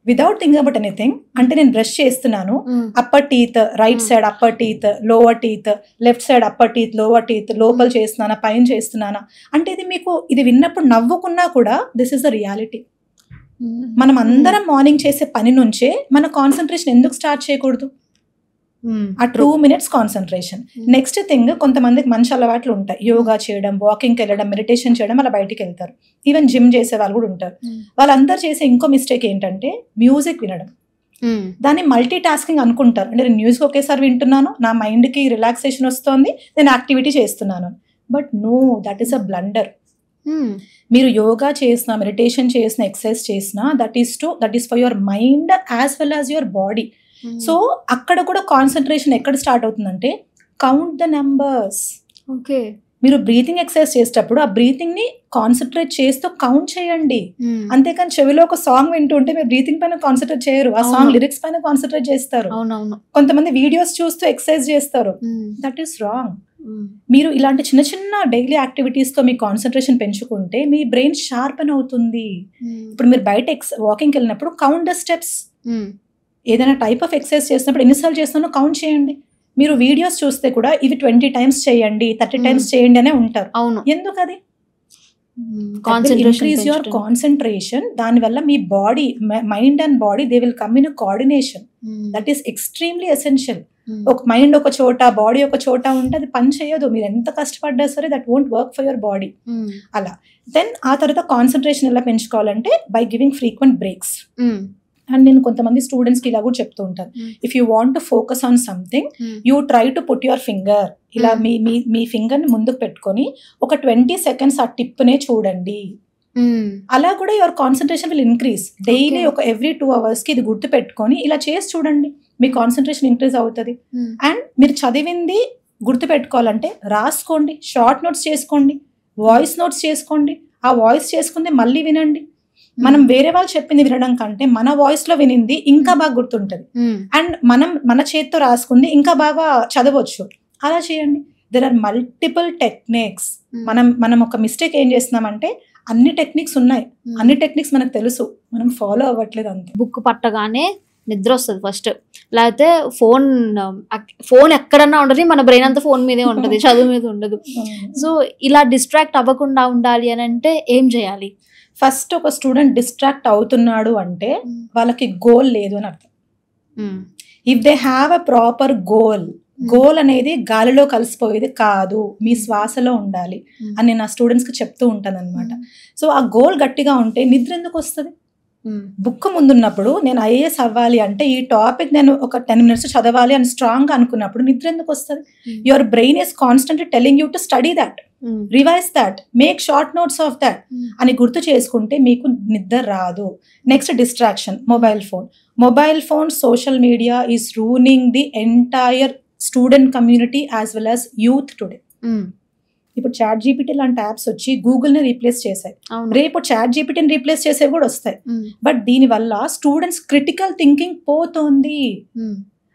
వితౌట్ థింకింగ్ అబౌట్ ఎనీథింగ్. అంటే నేను బ్రష్ చేస్తున్నాను, upper teeth right side, upper teeth lower teeth, left side upper teeth lower teeth, లోపల చేస్తున్నానా పైన చేస్తున్నానా అంటే ఇది మీకు ఇది విన్నప్పుడు నవ్వుకున్నా కూడా దిస్ ఇస్ ద రియాలిటీ. మనం అందరం మార్నింగ్ చేసే పని నుంచే మన కాన్సన్ట్రేషన్ ఎందుకు స్టార్ట్ చేయకూడదు? ఆ 2 minutes కాన్సన్ట్రేషన్. నెక్స్ట్ థింగ్, కొంతమందికి మంచి అలవాట్లు ఉంటాయి, యోగా చేయడం, వాకింగ్కి వెళ్ళడం, మెడిటేషన్ చేయడం, అలా బయటికి వెళ్తారు. ఈవెన్ జిమ్ చేసే వాళ్ళు కూడా ఉంటారు. వాళ్ళందరూ చేసే ఇంకో మిస్టేక్ ఏంటంటే మ్యూజిక్ వినడం. దాన్ని మల్టీ టాస్కింగ్ అనుకుంటారు. అంటే నేను మ్యూజిక్ ఒకేసారి వింటున్నాను, నా మైండ్కి రిలాక్సేషన్ వస్తుంది, నేను యాక్టివిటీ చేస్తున్నాను. But no, that is a blunder. మీరు యోగా చేసినా, మెడిటేషన్ చేసినా, ఎక్సర్సైజ్ చేసినా that is for your mind as well as your body. So అక్కడ కూడా కాన్సన్ట్రేషన్ ఎక్కడ స్టార్ట్ అవుతుందంటే కౌంట్ ద నెంబర్స్. ఓకే. మీరు బ్రీతింగ్ ఎక్సర్సైజ్ చేసేటప్పుడు ఆ బ్రీతింగ్ ని కాన్సన్ట్రేట్ చేస్తూ కౌంట్ చేయండి. అంతేకాని చెవిలో ఒక సాంగ్ వింటుంటే మీరు బ్రీతింగ్ పైన కాన్సన్ట్రేట్ చేయరు, ఆ సాంగ్ లిరిక్స్ పైన కాన్సన్ట్రేట్ చేస్తారు. కొంతమంది వీడియోస్ చూస్తూ ఎక్సర్సైజ్ చేస్తారు. That is wrong. మీరు ఇలాంటి చిన్న చిన్న డైలీ యాక్టివిటీస్తో మీ కాన్సన్ట్రేషన్ పెంచుకుంటే మీ బ్రెయిన్ షార్పెన్ అవుతుంది. ఇప్పుడు మీరు బయట వాకింగ్కి వెళ్ళినప్పుడు కౌంట్ ద స్టెప్స్. ఏదైనా టైప్ ఆఫ్ ఎక్సర్సైజ్ చేసినప్పుడు ఎన్నిసార్లు చేస్తున్నారో కౌంట్ చేయండి. మీరు వీడియోస్ చూస్తే కూడా ఇవి 20 times చేయండి, 30 times చేయండి అనే ఉంటారు. ఎందుకు అది? Increase your concentration. దానివల్ల మీ body, mind and body, they will come in coordination. That is extremely essential. ఒక మైండ్ ఒక చోట, బాడీ ఒక చోట ఉంటే అది పని చేయదు. మీరు ఎంత కష్టపడ్డా సరే that won't work for your body. అలా దెన్ ఆ తర్వాత కాన్సన్ట్రేషన్ ఎలా పెంచుకోవాలంటే by giving frequent breaks. And నేను కొంతమంది స్టూడెంట్స్కి ఇలా కూడా చెప్తూ ఉంటాను, if you want to focus on something you try to put your finger, ఇలా మీ ఫింగర్ని ముందుకు పెట్టుకొని ఒక 20 seconds ఆ టిప్నే చూడండి. అలా కూడా your concentration will increase. Daily ఒక ఎవ్రీ 2 hours ఇది గుర్తు పెట్టుకొని ఇలా చేసి చూడండి, మీ కాన్సన్ట్రేషన్ ఇంక్రీజ్ అవుతుంది. అండ్ మీరు చదివింది గుర్తు పెట్టుకోవాలంటే రాసుకోండి, షార్ట్ నోట్స్ చేసుకోండి, వాయిస్ నోట్స్ చేసుకోండి. ఆ వాయిస్ చేసుకుంది మళ్ళీ వినండి. మనం వేరే వాళ్ళు చెప్పింది వినడం కంటే మన వాయిస్ లో వినింది ఇంకా బాగా గుర్తుంటది. అండ్ మన చేతితో రాసుకుంది ఇంకా బాగా చదవచ్చు. అలా చేయండి. There are multiple techniques. మనం ఒక మిస్టేక్ ఏం చేస్తున్నామంటే అన్ని టెక్నిక్స్ ఉన్నాయి, అన్ని టెక్నిక్స్ మనకు తెలుసు, మనం ఫాలో అవ్వట్లేదు అంతే. బుక్ పట్టగానే నిద్ర వస్తుంది ఫస్ట్, లేకపోతే ఫోన్ ఎక్కడన్నా ఉండదు, మన బ్రెయిన్ అంతా ఫోన్ మీదే ఉంటుంది, చదువు మీద ఉండదు. సో ఇలా డిస్ట్రాక్ట్ అవ్వకుండా ఉండాలి అని అంటే ఏం చేయాలి? ఫస్ట్ ఒక స్టూడెంట్ డిస్ట్రాక్ట్ అవుతున్నాడు అంటే వాళ్ళకి గోల్ లేదు అని అర్థం. If they have a proper goal అనేది గాలిలో కలిసిపోయేది కాదు, మీ శ్వాసలో ఉండాలి అని నేను నా స్టూడెంట్స్కి చెప్తూ ఉంటాను అనమాట. సో ఆ గోల్ గట్టిగా ఉంటే నిద్ర ఎందుకు వస్తుంది? బుక్ ముందున్నప్పుడు నేను ఐఏఎస్ అవ్వాలి అంటే ఈ టాపిక్ నేను ఒక 10 minutes చదవాలి అని స్ట్రాంగ్ గా అనుకున్నప్పుడు నిద్ర ఎందుకు వస్తుంది? Your brain is constantly telling you to study that, revise that, make short notes of that అని గుర్తు చేసుకుంటే మీకు నిద్ర రాదు. Next distraction, mobile phone social media is ruining the entire student community as well as youth today. ఇప్పుడు చాట్ జీపీటీ లాంటి యాప్స్ వచ్చి గూగుల్ ని రీప్లేస్ చేశాయి, రేపు చాట్ జీపీటీని రీప్లేస్ చేసేవి కూడా వస్తాయి. బట్ దీని వల్ల స్టూడెంట్స్ క్రిటికల్ థింకింగ్ పోతోంది.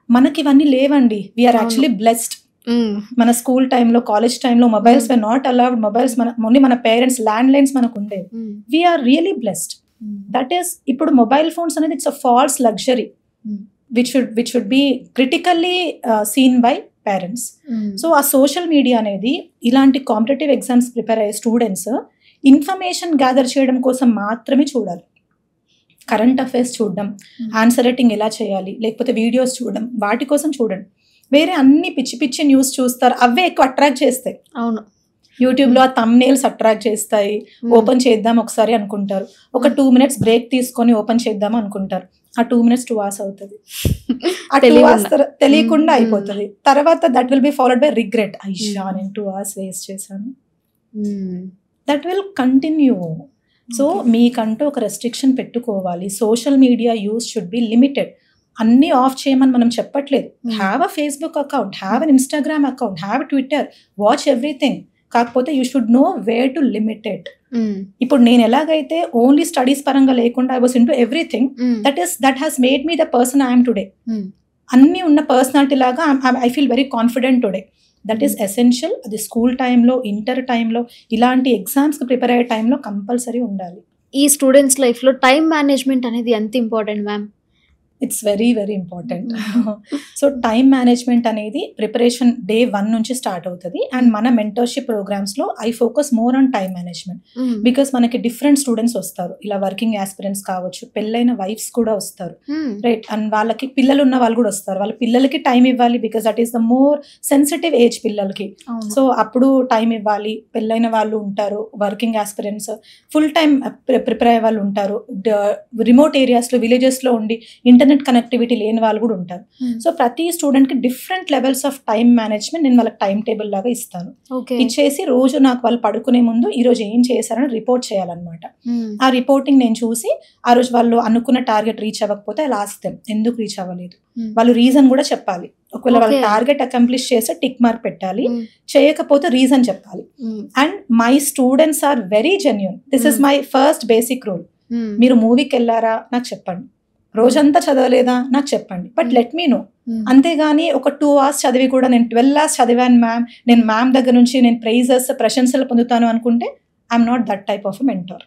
మనకి ఇవన్నీ లేవండి. We're actually blessed. మన స్కూల్ టైంలో, కాలేజ్ టైంలో mobiles were not allowed. Mobiles మన పేరెంట్స్ ల్యాండ్ లైన్స్ మనకు ఉండేవి. We're really blessed. That is ఇప్పుడు మొబైల్ ఫోన్స్ అనేది it's a false luxury which should be critically seen by parents. So ఆ సోషల్ మీడియా అనేది ఇలాంటి కాంపిటేటివ్ ఎగ్జామ్స్ ప్రిపేర్ అయ్యే స్టూడెంట్స్ ఇన్ఫర్మేషన్ గ్యాదర్ చేయడం కోసం మాత్రమే చూడాలి. కరెంట్ అఫైర్స్ చూడడం, ఆన్సర్ రైటింగ్ ఎలా చేయాలి, లేకపోతే వీడియోస్ చూడడం, వాటి కోసం చూడండి. వేరే అన్ని పిచ్చి పిచ్చి న్యూస్ చూస్తారు, అవే ఎక్కువ అట్రాక్ట్ చేస్తాయి. అవును, యూట్యూబ్లో ఆ థంబ్నెయిల్స్ అట్రాక్ట్ చేస్తాయి. ఓపెన్ చేద్దాం ఒకసారి అనుకుంటారు, ఒక 2 minutes బ్రేక్ తీసుకొని ఓపెన్ చేద్దాం అనుకుంటారు. ఆ 2 minutes 2 hours అవుతుంది. ఆ 2 hours తెలియకుండా అయిపోతుంది. తర్వాత that will be followed by regret. అయ్యా నేను 2 hours వేస్ట్ చేశాను. That will continue. సో మీకంటూ ఒక రెస్ట్రిక్షన్ పెట్టుకోవాలి. Social media use should be limited. అన్నీ ఆఫ్ చేయమని మనం చెప్పట్లేదు. Have a Facebook account, have an Instagram account, have Twitter, watch everything. కాకపోతే you should know where to limit it. ఇప్పుడు నేను ఎలాగైతే ఓన్లీ స్టడీస్ పరంగా లేకుండా I was into everything, that has made me the person I'm today. అన్నీ ఉన్న పర్సనాలిటీ లాగా I feel very confident today. That is essential. అది స్కూల్ టైంలో, ఇంటర్ టైంలో, ఇలాంటి ఎగ్జామ్స్కి ప్రిపేర్ అయ్యే టైంలో కంపల్సరీ ఉండాలి. ఈ స్టూడెంట్స్ లైఫ్లో టైం మేనేజ్మెంట్ అనేది ఎంత important ma'am? It's very very important. So time management అనేది ప్రిపరేషన్ day 1 నుంచి స్టార్ట్ అవుతుంది. అండ్ మన మెంటర్షిప్ ప్రోగ్రామ్స్లో I focus more on time management. Because మనకి డిఫరెంట్ స్టూడెంట్స్ వస్తారు, ఇలా వర్కింగ్ ఆస్పిరెంట్స్ కావచ్చు, పెళ్ళైన వైఫ్స్ కూడా వస్తారు, రైట్. అండ్ వాళ్ళకి పిల్లలు ఉన్న వాళ్ళు కూడా వస్తారు. వాళ్ళ పిల్లలకి టైం ఇవ్వాలి, because that is the more sensitive age పిల్లలకి. సో అప్పుడు టైం ఇవ్వాలి. పెళ్ళైన వాళ్ళు ఉంటారు, working aspirants, full time prepare అయ్యే వాళ్ళు ఉంటారు, రిమోట్ ఏరియాస్లో, విలేజెస్లో ఉండి ఇంటర్నెట్ కనెక్టివిటీ లేని వాళ్ళు కూడా ఉంటారు. సో ప్రతి స్టూడెంట్ కి different levels of time management నేను వాళ్ళకి టైం టేబుల్ లాగా ఇస్తాను. ఇచ్చేసి రోజు నాకు వాళ్ళు పడుకునే ముందు ఈ రోజు ఏం చేశారని రిపోర్ట్ చేయాలన్నమాట. ఆ రిపోర్టింగ్ నేను చూసి ఆ రోజు వాళ్ళు అనుకున్న టార్గెట్ రీచ్ అవ్వకపోతే అలా ఆస్తం ఎందుకు రీచ్ అవ్వలేదు, వాళ్ళు రీజన్ కూడా చెప్పాలి. ఒకవేళ వాళ్ళ టార్గెట్ అకంప్లిష్ చేస్తే టిక్ మార్క్ పెట్టాలి, చేయకపోతే రీజన్ చెప్పాలి. And my students are very genuine. This is my first basic rule. మీరు మూవీకి వెళ్ళారా నాకు చెప్పండి, రోజంతా చదవలేదా నాకు చెప్పండి, బట్ లెట్ మీ నో. అంతేగాని ఒక 2 hours చదివి కూడా నేను 12 hours చదివాను మ్యామ్, నేను మ్యామ్ దగ్గర నుంచి నేను ప్రైజెస్ ప్రశంసలు పొందుతాను అనుకుంటే I'm not that type of mentor.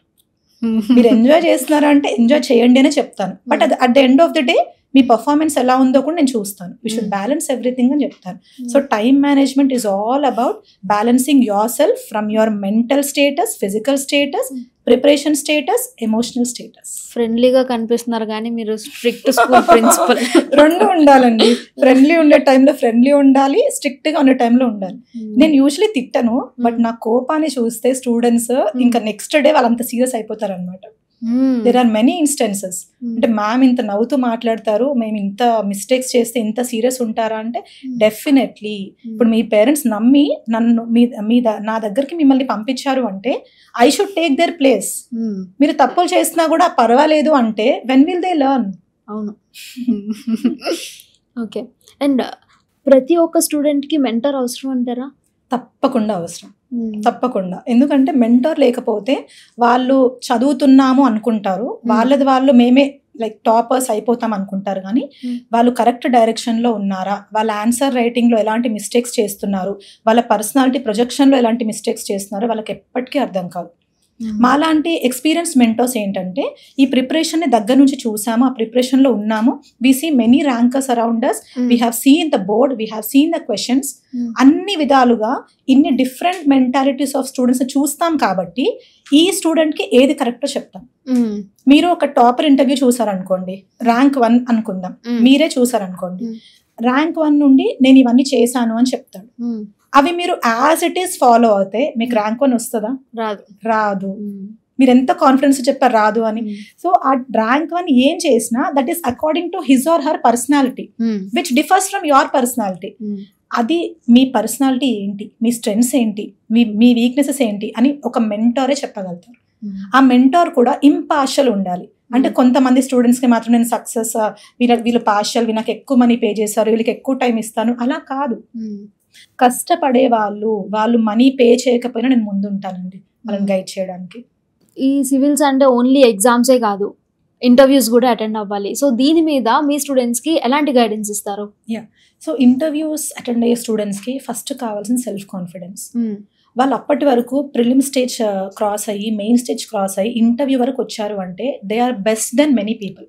మీరు ఎంజాయ్ చేస్తున్నారా అంటే ఎంజాయ్ చేయండి అనే చెప్తాను, బట్ అది at the end of the day me performance ఎలా ఉందో కూడా నేను చూస్తాను. యూ షుడ్ బ్యాలెన్స్ ఎవ్రీథింగ్ అని చెప్తాను. So time management is all about balancing your self from your mental status, physical status, preparation status, emotional status. ఫ్రెండ్లీగా కనిపిస్తున్నారు కానీ మీరు స్ట్రిక్ట్ స్కూల్ ప్రిన్సిపల్. రెండు ఉండాలండి, ఫ్రెండ్లీ ఉండే టైంలో ఫ్రెండ్లీ ఉండాలి, స్ట్రిక్ట్ గా ఉండే టైంలో ఉండాలి. నేను యూజువలీ తిట్టను, బట్ నా కోపాన్ని చూస్తే స్టూడెంట్స్ ఇంకా నెక్స్ట్ డే వాళ్ళంత సీరియస్ అయిపోతారు అనమాట. There are many instances. అంటే మ్యామ్ ఇంత నవ్వుతూ మాట్లాడతారు, మేము ఇంత మిస్టేక్స్ చేస్తే ఇంత సీరియస్ ఉంటారా అంటే డెఫినెట్లీ. ఇప్పుడు మీ పేరెంట్స్ నమ్మి నన్ను నా దగ్గరికి మిమ్మల్ని పంపించారు అంటే I should take their place. మీరు తప్పులు చేసినా కూడా పర్వాలేదు అంటే వెన్ విల్ దే లెర్న్? అవును. ఓకే. అండ్ ప్రతి ఒక్క స్టూడెంట్కి మెంటర్ అవసరం అంటారా? తప్పకుండా అవసరం, తప్పకుండా. ఎందుకంటే మెంటర్ లేకపోతే వాళ్ళు చదువుతున్నాము అనుకుంటారు, వాళ్ళది వాళ్ళు మేమే లైక్ టాపర్స్ అయిపోతాం అనుకుంటారు, కానీ వాళ్ళు కరెక్ట్ డైరెక్షన్లో ఉన్నారా, వాళ్ళ ఆన్సర్ రైటింగ్లో ఎలాంటి మిస్టేక్స్ చేస్తున్నారు, వాళ్ళ పర్సనాలిటీ ప్రొజెక్షన్లో ఎలాంటి మిస్టేక్స్ చేస్తున్నారో వాళ్ళకి ఎప్పటికీ అర్థం కాదు. మాలాంటి ఎక్స్పీరియన్స్ మెంటర్స్ ఏంటంటే ఈ ప్రిపరేషన్ని దగ్గర నుంచి చూసాము, ఆ ప్రిపరేషన్లో ఉన్నాము, we see many rankers around us, we have seen the board, we have seen the questions, అన్ని విధాలుగా ఇన్ని డిఫరెంట్ మెంటాలిటీస్ ఆఫ్ స్టూడెంట్స్ చూస్తాం కాబట్టి ఈ స్టూడెంట్కి ఏది కరెక్టో చెప్తాం. మీరు ఒక టాపర్ ఇంటర్వ్యూ చూసారనుకోండి, ర్యాంక్ 1 అనుకుందాం, మీరే చూసారనుకోండి, ర్యాంక్ 1 నుండి నేను ఇవన్నీ చేశాను అని చెప్తాడు. అవి మీరు యాజ్ ఇట్ ఈస్ ఫాలో అవుతే మీకు ర్యాంక్ 1 వస్తుందా? రాదు. మీరు ఎంత కాన్ఫిడెన్స్ చెప్పారు రాదు అని. సో ఆ ర్యాంక్ 1 ఏం చేసినా that is according to his or her personality, which differs from your personality. అది మీ పర్సనాలిటీ ఏంటి, మీ స్ట్రెంగ్స్ ఏంటి, మీ వీక్నెసెస్ ఏంటి అని ఒక మెంటరే చెప్పగలుగుతారు. ఆ మెంటర్ కూడా ఇంపార్షియల్ ఉండాలి. అంటే కొంతమంది స్టూడెంట్స్కి మాత్రం నేను సక్సెస్, వీళ్ళు పార్షియల్, వీళ్ళకి ఎక్కువ మనీ పే చేశారు, వీళ్ళకి ఎక్కువ టైం ఇస్తాను, అలా కాదు. కష్టపడే వాళ్ళు మనీ పే చేయకపోయినా నేను ముందుంటానండి వాళ్ళని గైడ్ చేయడానికి. ఈ సివిల్స్ అంటే ఓన్లీ ఎగ్జామ్సే కాదు, ఇంటర్వ్యూస్ కూడా అటెండ్ అవ్వాలి. సో దీని మీద మీ స్టూడెంట్స్కి ఎలాంటి గైడెన్స్ ఇస్తారు? సో ఇంటర్వ్యూస్ అటెండ్ అయ్యే స్టూడెంట్స్కి ఫస్ట్ కావాల్సిన సెల్ఫ్ కాన్ఫిడెన్స్. వాళ్ళు అప్పటి వరకు ప్రిలిమ్ స్టేజ్ క్రాస్ అయ్యి మెయిన్ స్టేజ్ క్రాస్ అయ్యి ఇంటర్వ్యూ వరకు వచ్చారు అంటే they are best then many people.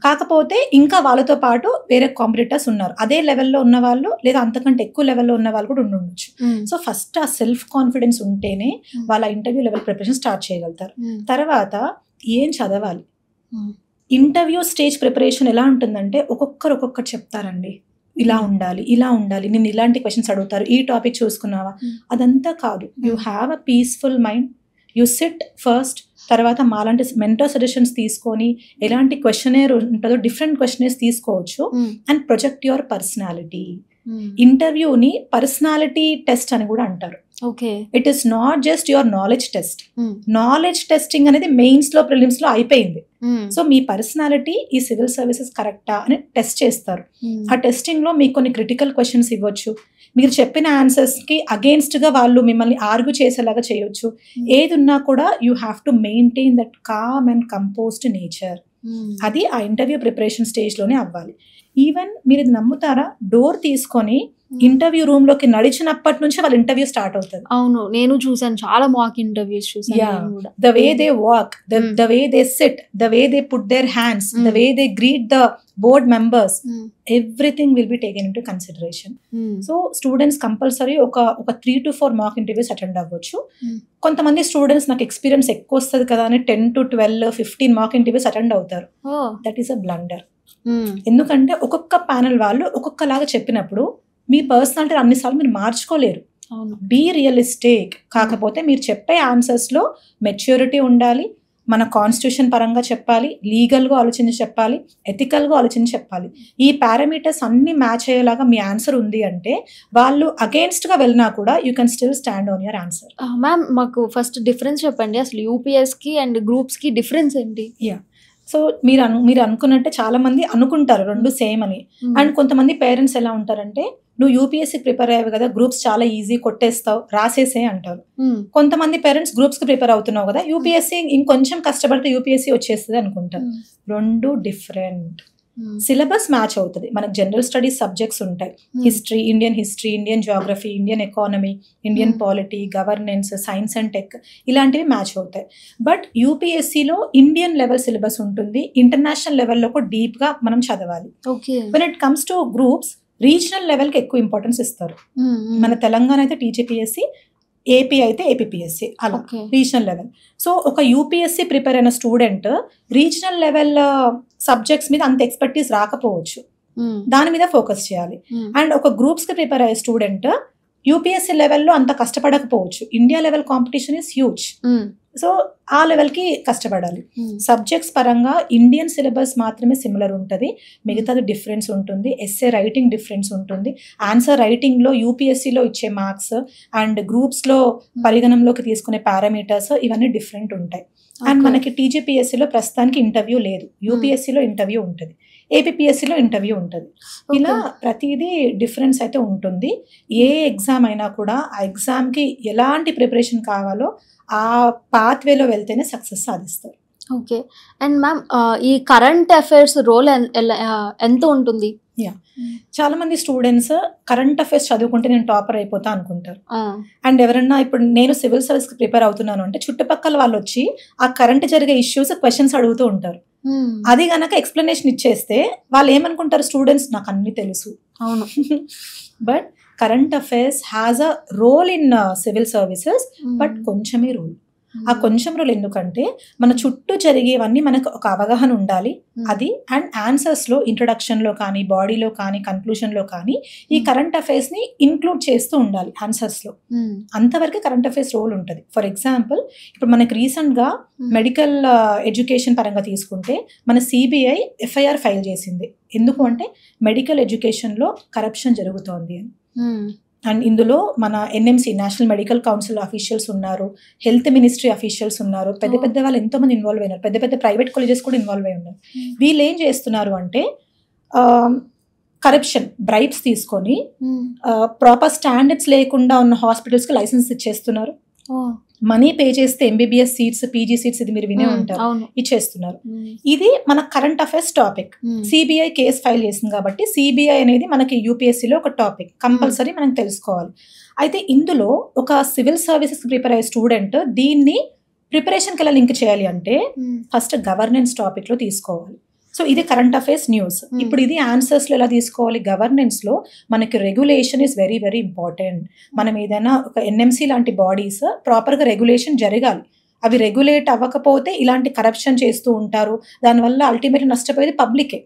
కాకపోతే ఇంకా వాళ్ళతో పాటు వేరే కాంపిటీటర్స్ ఉన్నారు, అదే లెవెల్లో ఉన్న వాళ్ళు లేదా అంతకంటే ఎక్కువ లెవెల్లో ఉన్న వాళ్ళు కూడా ఉండొచ్చు. సో ఫస్ట్ ఆ సెల్ఫ్ కాన్ఫిడెన్స్ ఉంటేనే వాళ్ళ ఇంటర్వ్యూ లెవెల్ ప్రిపరేషన్ స్టార్ట్ చేయగలుగుతారు. తర్వాత ఏం చదవాలి, ఇంటర్వ్యూ స్టేజ్ ప్రిపరేషన్ ఎలా ఉంటుందంటే ఒక్కొక్కరు చెప్తారండి, ఇలా ఉండాలి, నేను ఇలాంటి క్వశ్చన్స్ అడుగుతారు, ఈ టాపిక్ చూసుకున్నావా, అదంతా కాదు. You have a peaceful mind, you sit first, తర్వాత మాలాంటి మెంటర్ సజెషన్స్ తీసుకొని ఎలాంటి క్వశ్చనేర్ ఉంటుందో డిఫరెంట్ క్వశ్చనేర్స్ తీసుకోవచ్చు అండ్ ప్రొజెక్ట్ యువర్ పర్సనాలిటీ. ఇంటర్వ్యూని పర్సనాలిటీ టెస్ట్ అని కూడా అంటారు. Okay, it is not just your knowledge test. Knowledge testing అనేది మెయిన్స్ లో ప్రిలిమ్స్ లో అయిపోయింది. సో మీ పర్సనాలిటీ ఈ సివిల్ సర్వీసెస్ కరెక్టా అని టెస్ట్ చేస్తారు. ఆ టెస్టింగ్ లో మీకు కొన్ని క్రిటికల్ క్వశ్చన్స్ ఇవ్వచ్చు, మీరు చెప్పిన ఆన్సర్స్ కి అగేన్స్ట్ గా వాళ్ళు మిమ్మల్ని ఆర్గ్యూ చేసేలాగా చేయొచ్చు. ఏది ఉన్నా కూడా you have to maintain that calm and composed nature. అది ఆ ఇంటర్వ్యూ ప్రిపరేషన్ స్టేజ్ లోనే అవ్వాలి. ఈవెన్ మీరు ఇది నమ్ముతారా, డోర్ తీసుకొని ఇంటర్వ్యూ రూమ్ లోకి నడిచినప్పటి నుంచి వాళ్ళ ఇంటర్వ్యూ స్టార్ట్ అవుతుంది. అవును, నేను చూసాను, చాలా మాక్ ఇంటర్వ్యూస్ చూసాను. The way they walk, the way they SIT, the way they put their hands, the way they greet the board members, everything will be taken in to consideration. So students compulsory ఒక 3 to 4 మాక్ ఇంటర్వ్యూస్ అటెండ్ అవ్వచ్చు. కొంతమంది స్టూడెంట్స్ నాకు ఎక్స్పీరియన్స్ ఎక్కువ వస్తుంది కదా అని 10 to 12, 15 మాక్ ఇంటర్వ్యూస్ అటెండ్ అవుతారు. That is a blunder. ఎందుకంటే ఒక్కొక్క ప్యానెల్ వాళ్ళు ఒక్కొక్కలాగా చెప్పినప్పుడు మీ పర్సనాలిటీ అన్నిసార్లు మీరు మార్చుకోలేరు. Be realistic. కాకపోతే మీరు చెప్పే ఆన్సర్స్లో మెచ్యూరిటీ ఉండాలి, మన కాన్స్టిట్యూషన్ పరంగా చెప్పాలి, లీగల్గా ఆలోచించి చెప్పాలి, ఎథికల్గా ఆలోచించి చెప్పాలి. ఈ పారామీటర్స్ అన్ని మ్యాచ్ అయ్యేలాగా మీ ఆన్సర్ ఉంది అంటే వాళ్ళు అగేన్స్ట్గా వెళ్ళినా కూడా you can still stand on your answer. Ma'am, మాకు ఫస్ట్ డిఫరెన్స్ చెప్పండి, అసలు యూపీఎస్కి అండ్ గ్రూప్స్కి డిఫరెన్స్ ఏంటి? సో మీరు అనుకున్నట్టే చాలా మంది అనుకుంటారు రెండు సేమ్ అని. అండ్ కొంతమంది పేరెంట్స్ ఎలా ఉంటారంటే నువ్వు యూపీఎస్సీ ప్రిపేర్ అయ్యావు కదా, గ్రూప్స్ చాలా ఈజీ, కొట్టేస్తావు, రాసేసే అంటారు. కొంతమంది పేరెంట్స్ గ్రూప్స్ కి ప్రిపేర్ అవుతున్నావు కదా, యూపీఎస్సీ ఇంకొంచెం కష్టపడితే యూపీఎస్సీ వచ్చేస్తుంది అనుకుంటారు. రెండు డిఫరెంట్. సిలబస్ మ్యాచ్ అవుతుంది. మనకు జనరల్ స్టడీస్ సబ్జెక్ట్స్ ఉంటాయి, history, Indian Geography, Indian economy, Indian polity, governance, science and tech, ఇలాంటివి మ్యాచ్ అవుతాయి. బట్ యూపీఎస్సీలో ఇండియన్ లెవెల్ సిలబస్ ఉంటుంది, ఇంటర్నేషనల్ లెవెల్లో కూడా డీప్ గా మనం చదవాలి. When it comes to groups, regional level కి ఎక్కువ ఇంపార్టెన్స్ ఇస్తారు. మన తెలంగాణ అయితే టీజీపీఎస్సీ, ఏపీ అయితే ఏపీపీఎస్సీ, అలా రీజనల్ లెవెల్. సో ఒక యూపీఎస్సీ ప్రిపేర్ అయిన స్టూడెంట్ రీజనల్ లెవెల్ సబ్జెక్ట్స్ మీద అంత ఎక్స్పర్టీస్ రాకపోవచ్చు, దాని మీద ఫోకస్ చేయాలి. అండ్ ఒక గ్రూప్స్ కి ప్రిపేర్ అయ్యే స్టూడెంట్ యూపీఎస్సీ లెవెల్లో అంత కష్టపడకపోవచ్చు, India level competition is huge. So ఆ లెవెల్కి కష్టపడాలి. సబ్జెక్ట్స్ పరంగా ఇండియన్ సిలబస్ మాత్రమే సిమిలర్ ఉంటుంది, మిగతాది డిఫరెన్స్ ఉంటుంది. ఎస్ఏ రైటింగ్ డిఫరెన్స్ ఉంటుంది. ఆన్సర్ రైటింగ్లో యూపీఎస్సీలో ఇచ్చే మార్క్స్ అండ్ గ్రూప్స్లో పరిగణంలోకి తీసుకునే పారామీటర్స్ ఇవన్నీ డిఫరెంట్ ఉంటాయి. అండ్ మనకి టీజీపీఎస్సీలో ప్రస్తుతానికి ఇంటర్వ్యూ లేదు, యూపీఎస్సీలో ఇంటర్వ్యూ ఉంటుంది, ఏపీపీఎస్సీలో ఇంటర్వ్యూ ఉంటుంది. ఇలా ప్రతిదీ డిఫరెన్స్ అయితే ఉంటుంది. ఏ ఎగ్జామ్ అయినా కూడా ఆ ఎగ్జామ్కి ఎలాంటి ప్రిపరేషన్ కావాలో ఆ పాత్వేలో వెళ్తేనే సక్సెస్ సాధిస్తారు. ఓకే. అండ్ మ్యామ్, ఈ కరెంట్ అఫైర్స్ రోల్ ఎంత ఉంటుంది? చాలా మంది స్టూడెంట్స్ కరెంట్ అఫైర్స్ చదువుకుంటే నేను టాపర్ అయిపోతా అనుకుంటారు. అండ్ ఎవరన్నా, ఇప్పుడు నేను సివిల్ సర్వీస్ కి ప్రిపేర్ అవుతున్నాను అంటే చుట్టుపక్కల వాళ్ళు వచ్చి ఆ కరెంట్ జరిగే ఇష్యూస్ క్వశ్చన్స్ అడుగుతూ ఉంటారు. అది గనక ఎక్స్ప్లెనేషన్ ఇచ్చేస్తే వాళ్ళు ఏమనుకుంటారు, స్టూడెంట్స్ నాకు అన్ని తెలుసు. అవును. But current affairs has a role in civil services, but కొంచెమే రోల్. ఆ కొంచెం రోల్ ఎందుకంటే మన చుట్టూ జరిగేవన్నీ మనకు ఒక అవగాహన ఉండాలి. అది అండ్ ఆన్సర్స్ లో, ఇంట్రొడక్షన్ లో కానీ, బాడీలో కానీ, కన్క్లూజన్ లో కానీ ఈ కరెంట్ అఫైర్స్ ని ఇన్క్లూడ్ చేస్తూ ఉండాలి ఆన్సర్స్ లో. అంతవరకు కరెంట్ అఫైర్స్ రోల్ ఉంటుంది. ఫర్ ఎగ్జాంపుల్, ఇప్పుడు మనకి రీసెంట్ గా మెడికల్ ఎడ్యుకేషన్ పరంగా తీసుకుంటే మన సిబిఐ ఎఫ్ఐఆర్ ఫైల్ చేసింది. ఎందుకు అంటే మెడికల్ ఎడ్యుకేషన్ లో కరప్షన్ జరుగుతోంది అని. అండ్ ఇందులో మన NMC, national medical council officials ఉన్నారు, హెల్త్ మినిస్ట్రీ అఫీషియల్స్ ఉన్నారు, పెద్ద పెద్ద వాళ్ళు ఎంతో మంది ఇన్వాల్వ్ అయినారు, పెద్ద పెద్ద ప్రైవేట్ కాలేజెస్ కూడా ఇన్వాల్వ్ అయి ఉన్నారు. వీళ్ళు ఏం చేస్తున్నారు అంటే కరప్షన్, బ్రైబ్స్ తీసుకొని ప్రాపర్ స్టాండర్డ్స్ లేకుండా ఉన్న హాస్పిటల్స్కి లైసెన్స్ ఇచ్చేస్తున్నారు. మనీ పే చేస్తే ఎంబీబీఎస్ సీట్స్, పీజీ సీట్స్, ఇది మీరు వినే ఉంటారు, ఇచ్చేస్తున్నారు. ఇది మన current affairs topic. CBI case file చేసింది కాబట్టి సిబిఐ అనేది మనకి యూపీఎస్సీలో ఒక టాపిక్, కంపల్సరీ మనం తెలుసుకోవాలి. అయితే ఇందులో ఒక సివిల్ సర్వీసెస్ ప్రిపేర్ అయ్యే స్టూడెంట్ దీన్ని ప్రిపరేషన్కి ఎలా లింక్ చేయాలి అంటే ఫస్ట్ గవర్నెన్స్ టాపిక్ లో తీసుకోవాలి. సో ఇది కరెంట్ అఫైర్స్ న్యూస్. ఇప్పుడు ఇది ఆన్సర్స్ లో ఎలా తీసుకోవాలి, గవర్నెన్స్ లో మనకి regulation is very very important. మనం ఏదైనా ఒక ఎన్ఎంసీ లాంటి బాడీస్ ప్రాపర్ గా రెగ్యులేషన్ జరగాలి. అవి రెగ్యులేట్ అవ్వకపోతే ఇలాంటి కరప్షన్ చేస్తూ ఉంటారు, దానివల్ల అల్టిమేట్లీ నష్టపోయేది పబ్లికే.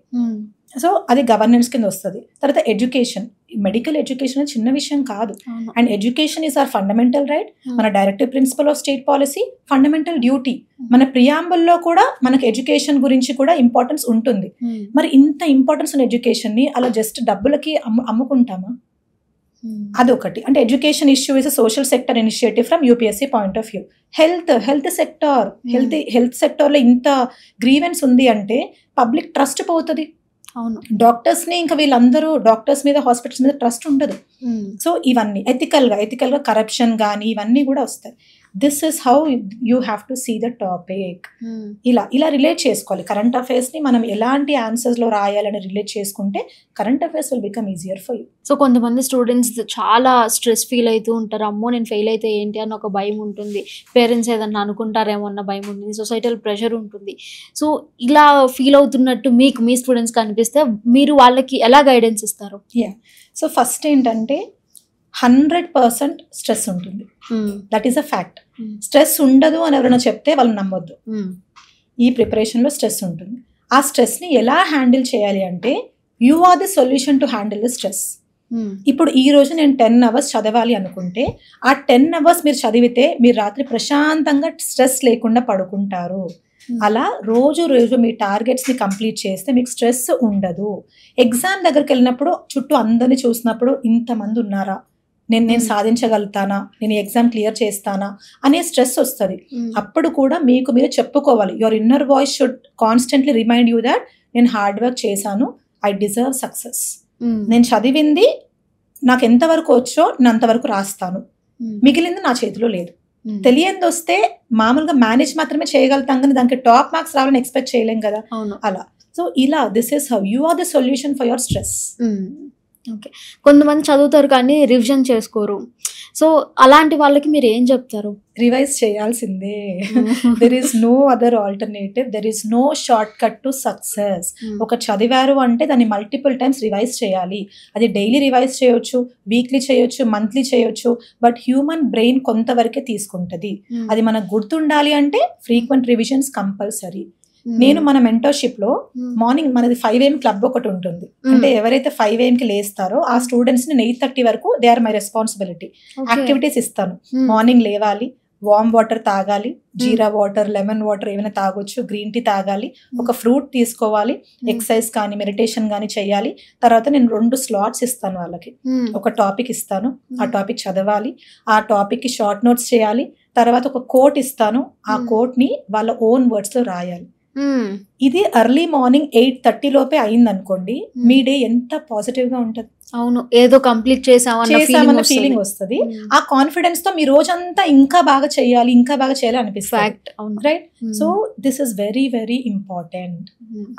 సో అది గవర్నెన్స్ కింద వస్తుంది. తర్వాత ఎడ్యుకేషన్, మెడికల్ ఎడ్యుకేషన్ చిన్న విషయం కాదు. And education is our fundamental right, మన directive principle of state policy, fundamental duty. మన ప్రియాంబుల్లో కూడా మనకు ఎడ్యుకేషన్ గురించి కూడా ఇంపార్టెన్స్ ఉంటుంది. మరి ఇంత ఇంపార్టెన్స్ ఉన్న ఎడ్యుకేషన్ ని అలా జస్ట్ డబ్బులకి అమ్ముకుంటామా? అదొకటి. అంటే education issue is social sector initiative from UPSC point of view. Health sector లో ఇంత గ్రీవెన్స్ ఉంది అంటే పబ్లిక్ ట్రస్ట్ పోతుంది. అవును. డాక్టర్స్ ని ఇంకా వీళ్ళందరూ డాక్టర్స్ మీద, హాస్పిటల్స్ మీద ట్రస్ట్ ఉండదు. సో ఇవన్నీ ఎథికల్ గా కరప్షన్ కానీ ఇవన్నీ కూడా వస్తాయి. This is how you have to see the topic. ఇలా రిలేట్ చేసుకోవాలి. కరెంట్ అఫైర్స్ ని మనం ఎలాంటి ఆన్సర్స్ లో రాయాలని రిలేట్ చేసుకుంటే current affairs will become easier for you. So కొంతమంది స్టూడెంట్స్ చాలా స్ట్రెస్ ఫీల్ అవుతూ ఉంటారు, అమ్మో నేను ఫెయిల్ అయితే ఏంటి అన్న ఒక భయం ఉంటుంది, పేరెంట్స్ ఏదన్నా అనుకుంటారేమో అన్న భయం ఉంటుంది, సొసైటల్ ప్రెషర్ ఉంటుంది. సో ఇలా ఫీల్ అవుతున్నట్టు మీకు మీ స్టూడెంట్స్ కనిపిస్తే మీరు వాళ్ళకి ఎలా గైడెన్స్ ఇస్తారు? సో ఫస్ట్ ఏంటంటే 100% స్ట్రెస్ ఉంటుంది. That is a fact. Stress ఉండదు అని ఎవరైనా చెప్తే వాళ్ళు నమ్మొద్దు. ఈ ప్రిపరేషన్లో స్ట్రెస్ ఉంటుంది. ఆ స్ట్రెస్ని ఎలా హ్యాండిల్ చేయాలి అంటే you are the solution to handle the stress. ఇప్పుడు ఈ రోజు నేను 10 hours చదవాలి అనుకుంటే ఆ 10 hours మీరు చదివితే మీరు రాత్రి ప్రశాంతంగా స్ట్రెస్ లేకుండా పడుకుంటారు. అలా రోజు మీ టార్గెట్స్ని కంప్లీట్ చేస్తే మీకు స్ట్రెస్ ఉండదు. ఎగ్జామ్ దగ్గరికి వెళ్ళినప్పుడు చుట్టూ అందరినీ చూసినప్పుడు ఇంతమంది ఉన్నారా, నేను సాధించగలుగుతానా, నేను ఎగ్జామ్ క్లియర్ చేస్తానా అనే స్ట్రెస్ వస్తుంది. అప్పుడు కూడా మీకు మీరు చెప్పుకోవాలి. Your inner voice should constantly remind you that నేను హార్డ్ వర్క్ చేశాను, ఐ డిజర్వ్ సక్సెస్. నేను చదివింది నాకు ఎంతవరకు వచ్చో నేను అంతవరకు రాస్తాను, మిగిలింది నా చేతిలో లేదు. తెలియంది వస్తే మామూలుగా మేనేజ్ మాత్రమే చేయగలుగుతాం, కానీ దానికి టాప్ మార్క్స్ రావాలని ఎక్స్పెక్ట్ చేయలేం కదా. అలా సో ఇలా this is how you are the solution for your stress. Okay, కొంతమంది చదువుతారు కానీ రివిజన్ చేసుకోరు. సో అలాంటి వాళ్ళకి మీరు ఏం చెప్తారు? రివైజ్ చేయాల్సిందే. There is no other alternative, there is no shortcut to success. ఒక చదివారు అంటే దాన్ని మల్టిపుల్ టైమ్స్ రివైజ్ చేయాలి. అది డైలీ రివైజ్ చేయొచ్చు, వీక్లీ చేయొచ్చు, మంత్లీ చేయొచ్చు, బట్ హ్యూమన్ బ్రెయిన్ కొంతవరకే తీసుకుంటది. అది మనకు గుర్తుండాలి అంటే ఫ్రీక్వెంట్ రివిజన్స్ కంపల్సరీ. నేను మన మెంటర్షిప్ లో మార్నింగ్ మనది 5 AM క్లబ్ ఒకటి ఉంటుంది. అంటే ఎవరైతే 5 AM కి లేస్తారో ఆ స్టూడెంట్స్ ని 8:30 వరకు they are my responsibility. Activities ఇస్తాను. మార్నింగ్ లేవాలి, వార్మ్ వాటర్ తాగాలి, జీరా వాటర్, లెమన్ వాటర్ ఏమైనా తాగొచ్చు, గ్రీన్ టీ తాగాలి, ఒక ఫ్రూట్ తీసుకోవాలి, ఎక్సర్సైజ్ కానీ మెడిటేషన్ కానీ చేయాలి. తర్వాత నేను 2 స్లాట్స్ ఇస్తాను వాళ్ళకి. ఒక టాపిక్ ఇస్తాను, ఆ టాపిక్ చదవాలి, ఆ టాపిక్ కి షార్ట్ నోట్స్ చేయాలి. తర్వాత ఒక కోట్ ఇస్తాను, ఆ కోట్ ని వాళ్ళ ఓన్ వర్డ్స్ లో రాయాలి. ఇది ఎర్లీ మార్నింగ్ 8:30 లోపే అయింది అనుకోండి, మీ డే ఎంత పాజిటివ్ గా ఉంటది. అవును, ఏదో కంప్లీట్ చేసామన్న ఫీలింగ్ వస్తుంది. ఆ కాన్ఫిడెన్స్ తో మీ రోజంతా ఇంకా బాగా చేయాలి, ఇంకా బాగా చేయాలి అనిపిస్తుంది, right? So this is very very important.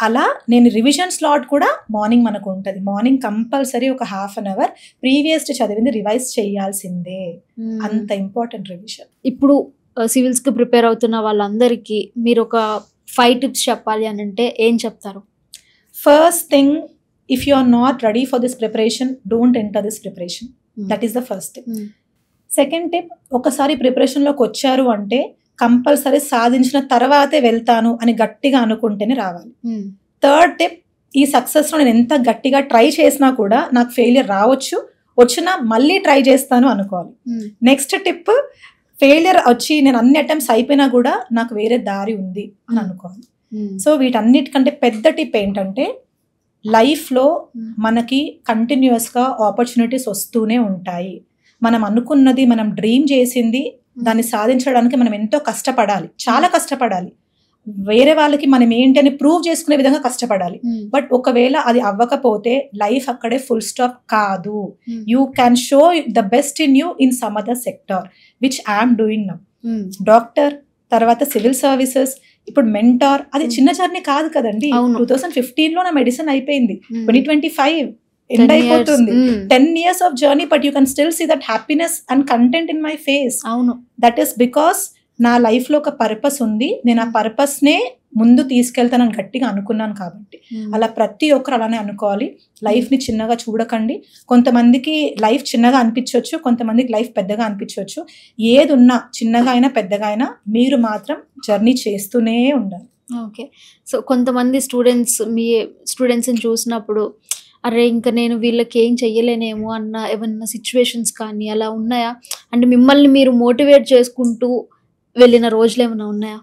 అలా నేను రివిజన్ స్లాట్ కూడా మార్నింగ్ మనకు ఉంటది. మార్నింగ్ కంపల్సరీ ఒక ½ an hour ప్రీవియస్ చదివింది రివైజ్ చేయాల్సిందే. అంత ఇంపార్టెంట్ రివిజన్. ఇప్పుడు సివిల్స్ కి ప్రిపేర్ అవుతున్న వాళ్ళందరికీ మీరు ఒక 5 tips చెప్పాలి అని అంటే ఏం చెప్తారు? First thing, if you are not ready for this preparation, don't enter this preparation. That is the first tip. Second tip, ఒకసారి ప్రిపరేషన్లోకి వచ్చారు అంటే కంపల్సరీ సాధించిన తర్వాతే వెళ్తాను అని గట్టిగా అనుకుంటేనే రావాలి. థర్డ్ టిప్, ఈ సక్సెస్లో నేను ఎంత గట్టిగా ట్రై చేసినా కూడా నాకు ఫెయిలియర్ రావచ్చు, వచ్చినా మళ్ళీ ట్రై చేస్తాను అనుకోవాలి. నెక్స్ట్ టిప్, ఫెయిలియర్ వచ్చి నేను అన్ని అటెంప్ట్స్ అయిపోయినా కూడా నాకు వేరే దారి ఉంది అని అనుకోవాలి. సో వీటన్నిటికంటే పెద్ద టిప్ ఏంటంటే, లైఫ్లో మనకి కంటిన్యూస్గా ఆపర్చునిటీస్ వస్తూనే ఉంటాయి. మనం అనుకున్నది, మనం డ్రీమ్ చేసింది, దాన్ని సాధించడానికి మనం ఎంతో కష్టపడాలి, చాలా కష్టపడాలి. వేరే వాళ్ళకి మనం ఏంటి అని ప్రూవ్ చేసుకునే విధంగా కష్టపడాలి. బట్ ఒకవేళ అది అవ్వకపోతే లైఫ్ అక్కడే ఫుల్ స్టాప్ కాదు. You can show the best in you in some other sector, which I'm doing now. Doctor, తర్వాత సివిల్ సర్వీసెస్, ఇప్పుడు మెంటార్. అది చిన్న జర్నీ కాదు కదండి. 2015 లో నా మెడిసిన్ అయిపోయింది, 2025 ఎండ్ అయిపోతుంది. 10 years of journey, but you can still see that happiness and content in my face. That is because నా లైఫ్ లో ఒక పర్పస్ ఉంది, నేను ఆ పర్పస్ నే ముందు తీసుకెళ్తానని గట్టిగా అనుకున్నాను కాబట్టి. అలా ప్రతి ఒక్కరు అలానే అనుకోవాలి. లైఫ్ ని చిన్నగా చూడకండి. కొంతమందికి లైఫ్ చిన్నగా అనిపించవచ్చు, కొంతమందికి లైఫ్ పెద్దగా అనిపించవచ్చు. ఏది ఉన్నా, చిన్నగా అయినా పెద్దగా అయినా, మీరు మాత్రం జర్నీ చేస్తూనే ఉండాలి. ఓకే, సో కొంతమంది స్టూడెంట్స్ని చూసినప్పుడు అరే ఇంకా నేను వీళ్ళకి ఏం చెయ్యలేనేమో అన్న ఏమన్నా సిచ్యువేషన్స్ కానీ అలా ఉన్నాయా? అంటే మిమ్మల్ని మీరు మోటివేట్ చేసుకుంటూ వెళ్ళిన రోజులు ఏమైనా ఉన్నాయా?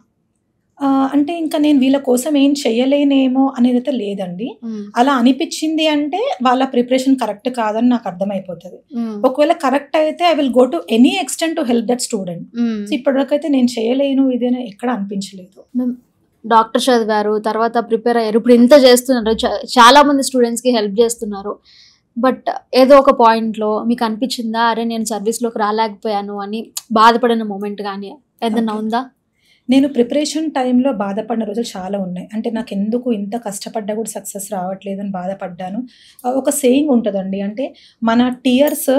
అంటే ఇంకా నేను వీళ్ళ కోసం ఏం చెయ్యలేనేమో అనేది అయితే లేదండి. అలా అనిపించింది అంటే వాళ్ళ ప్రిపరేషన్ కరెక్ట్ కాదని నాకు అర్థమైపోతుంది. ఒకవేళ కరెక్ట్ అయితే I will go to any extent to help that student. So ఇప్పటివరకైతే నేను చేయలేను ఇదేనా ఎక్కడ అనిపించలేదు. డాక్టర్ చదివారు, తర్వాత ప్రిపేర్ అయ్యారు, ఇప్పుడు ఇంత చేస్తున్నారు, చాలా మంది స్టూడెంట్స్కి హెల్ప్ చేస్తున్నారు. బట్ ఏదో ఒక పాయింట్లో మీకు అనిపించిందా అరే నేను సర్వీస్లోకి రాలేకపోయాను అని బాధపడిన మూమెంట్ కానీ ఏదన్నా ఉందా? నేను ప్రిపరేషన్ టైంలో బాధపడిన రోజులు చాలా ఉన్నాయి. అంటే నాకు ఎందుకు ఇంత కష్టపడ్డా కూడా సక్సెస్ రావట్లేదు అని బాధపడ్డాను. ఒక సేయింగ్ ఉంటుందండి, అంటే మన టీయర్స్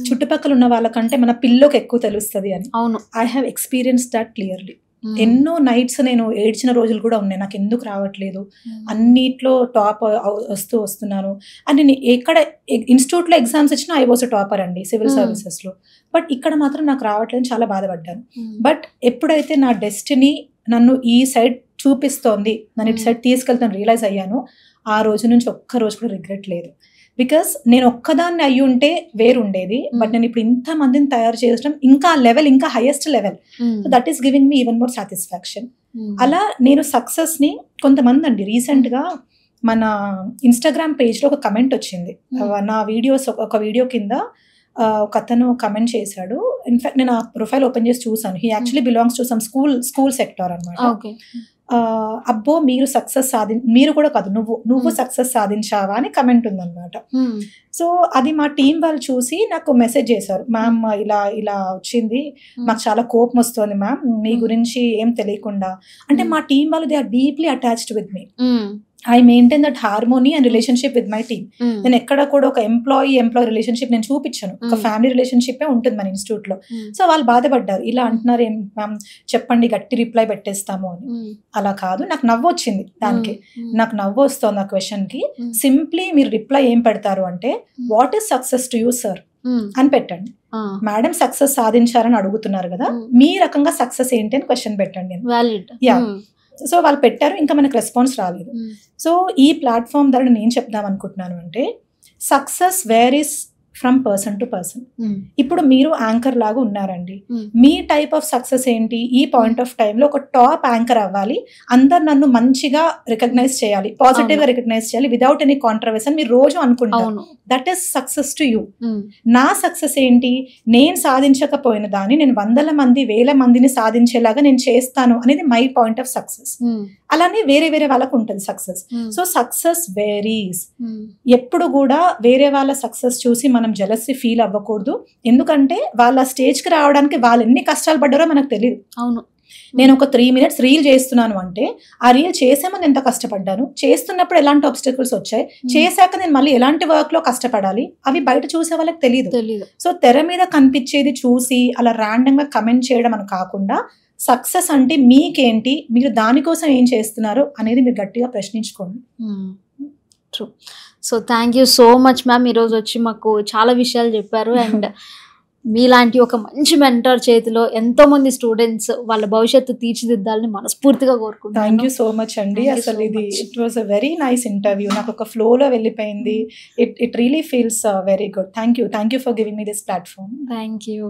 చుట్టుపక్కల ఉన్న వాళ్ళకంటే మన పిల్లోకి ఎక్కువ తెలుస్తుంది అని. అవును, I have experience that clearly. ఎన్నో నైట్స్ నేను ఏడ్చిన రోజులు కూడా ఉన్నాయి, నాకు ఎందుకు రావట్లేదు, అన్నిట్లో టాప్ వస్తున్నాను అని. నేను ఎక్కడ ఇన్స్టిట్యూట్లో ఎగ్జామ్స్ ఇచ్చినా ఐ వాజ్ టాపర్ అండి సివిల్ సర్వీసెస్లో, బట్ ఇక్కడ మాత్రం నాకు రావట్లేదు, చాలా బాధపడ్డాను. బట్ ఎప్పుడైతే నా డెస్టినీ నన్ను ఈ సైడ్ చూపిస్తోంది, నన్ను ఇటు సైడ్ తీసుకెళ్తాను రియలైజ్ అయ్యాను, ఆ రోజు నుంచి ఒక్క రోజు కూడా రిగ్రెట్ లేదు. బికాస్ నేను ఒక్కదాన్ని అయ్యి ఉంటే వేరుండేది, బట్ నేను ఇప్పుడు ఇంత మందిని తయారు చేయడం ఇంకా లెవెల్, ఇంకా highest level. So that is giving me even more satisfaction. అలా నేను సక్సెస్ ని కొంతమంది అండి రీసెంట్ గా మన ఇన్స్టాగ్రామ్ పేజ్ లో ఒక కమెంట్ వచ్చింది. నా వీడియోస్ ఒక వీడియో కింద ఒక అతను కమెంట్ చేశాడు. ఇన్ఫాక్ట్ నేను ఆ ప్రొఫైల్ ఓపెన్ చేసి చూసాను. He actually belongs to some school sector అనమాట. అబ్బో మీరు కూడా కాదు, నువ్వు సక్సెస్ సాధించావా అని కమెంట్ ఉందన్నమాట. సో అది మా టీం వాళ్ళు చూసి నాకు మెసేజ్ చేశారు, మ్యామ్ ఇలా వచ్చింది, మాకు చాలా కోపం వస్తుంది మ్యామ్ మీ గురించి ఏం తెలియకుండా. అంటే మా టీం వాళ్ళు they are deeply attached with me. I maintain that harmony and relationship with my team. నేను ఎక్కడ కూడా ఒక ఎంప్లాయీ రిలేషన్షిప్ నేను చూపించాను, ఒక ఫ్యామిలీ రిలేషన్షిప్ ఉంటుంది మన ఇన్స్టిట్యూట్ లో. సో వాళ్ళు బాధపడ్డారు, ఇలా అంటున్నారు ఏం మ్యామ్ చెప్పండి, గట్టి రిప్లై పెట్టేస్తాము అని. అలా కాదు, నాకు నవ్వు వచ్చింది దానికి, నాకు నవ్వు వస్తుంది ఆ క్వశ్చన్ కి. సింప్లీ మీరు రిప్లై ఏం పెడతారు అంటే, what is success to you sir అని పెట్టండి. మేడం సక్సెస్ సాధించారని అడుగుతున్నారు కదా, మీ రకంగా సక్సెస్ ఏంటి అని క్వశ్చన్ పెట్టండి. యా, సో వాళ్ళు పెట్టారు, ఇంకా మనకు రెస్పాన్స్ రాలేదు. సో ఈ ప్లాట్ఫామ్ ద్వారా నేను చెప్దాం అనుకుంటున్నాను అంటే, success varies from person to person. ఇప్పుడు మీరు యాంకర్ లాగా ఉన్నారండి, మీ టైప్ ఆఫ్ సక్సెస్ ఏంటి, ఈ పాయింట్ ఆఫ్ టైంలో ఒక టాప్ యాంకర్ అవ్వాలి, అందరు నన్ను మంచిగా రికగ్నైజ్ చేయాలి, పాజిటివ్ గా రికగ్నైజ్ చేయాలి విదౌట్ ఎనీ కాంట్రవర్సీ అని మీరు రోజు అనుకుంటారు. That is success to you. నా సక్సెస్ ఏంటి, నేను సాధించకపోయిన దాన్ని నేను 100 మంది 1000 మందిని సాధించేలాగా నేను చేస్తాను అనేది మై పాయింట్ ఆఫ్ సక్సెస్. అలానే వేరే వాళ్ళకు ఉంటుంది సక్సెస్. So success varies. ఎప్పుడు కూడా వేరే వాళ్ళ సక్సెస్ చూసి మనం జెలసీ ఫీల్ అవ్వకూడదు, ఎందుకంటే వాళ్ళ స్టేజ్ కి రావడానికి వాళ్ళు ఎన్ని కష్టాలు పడ్డారో మనకు తెలియదు. అవును, నేను ఒక 3 minutes రీల్ చేస్తున్నాను అంటే, ఆ రీల్ చేసామని ఎంత కష్టపడ్డాను, చేస్తున్నప్పుడు ఎలాంటి ఆబ్స్టికల్స్ వచ్చాయి, చేశాక నేను మళ్ళీ ఎలాంటి వర్క్ లో కష్టపడాలి, అవి బయట చూసే వాళ్ళకి తెలియదు. సో తెర మీద కనిపించేది చూసి అలా ర్యాండమ్ గా కమెంట్ చేయడం అని కాకుండా, సక్సెస్ అంటే మీకేంటి, మీరు దానికోసం ఏం చేస్తున్నారు అనేది మీరు గట్టిగా ప్రశ్నించుకోండి. True. So thank you so much ma'am, ఈరోజు వచ్చి మాకు చాలా విషయాలు చెప్పారు. అండ్ మీలాంటి ఒక మంచి మెంటర్ చేతిలో ఎంతో మంది స్టూడెంట్స్ వాళ్ళ భవిష్యత్తు తీర్చిదిద్దాలని మనస్ఫూర్తిగా కోరుకుంటున్నాను. థ్యాంక్ యూ సో మచ్ అండి. అసలు it was a very nice interview. నాకు ఒక ఫ్లోలో వెళ్ళిపోయింది. It really feels very good. Thank you for giving me this platform. Thank you.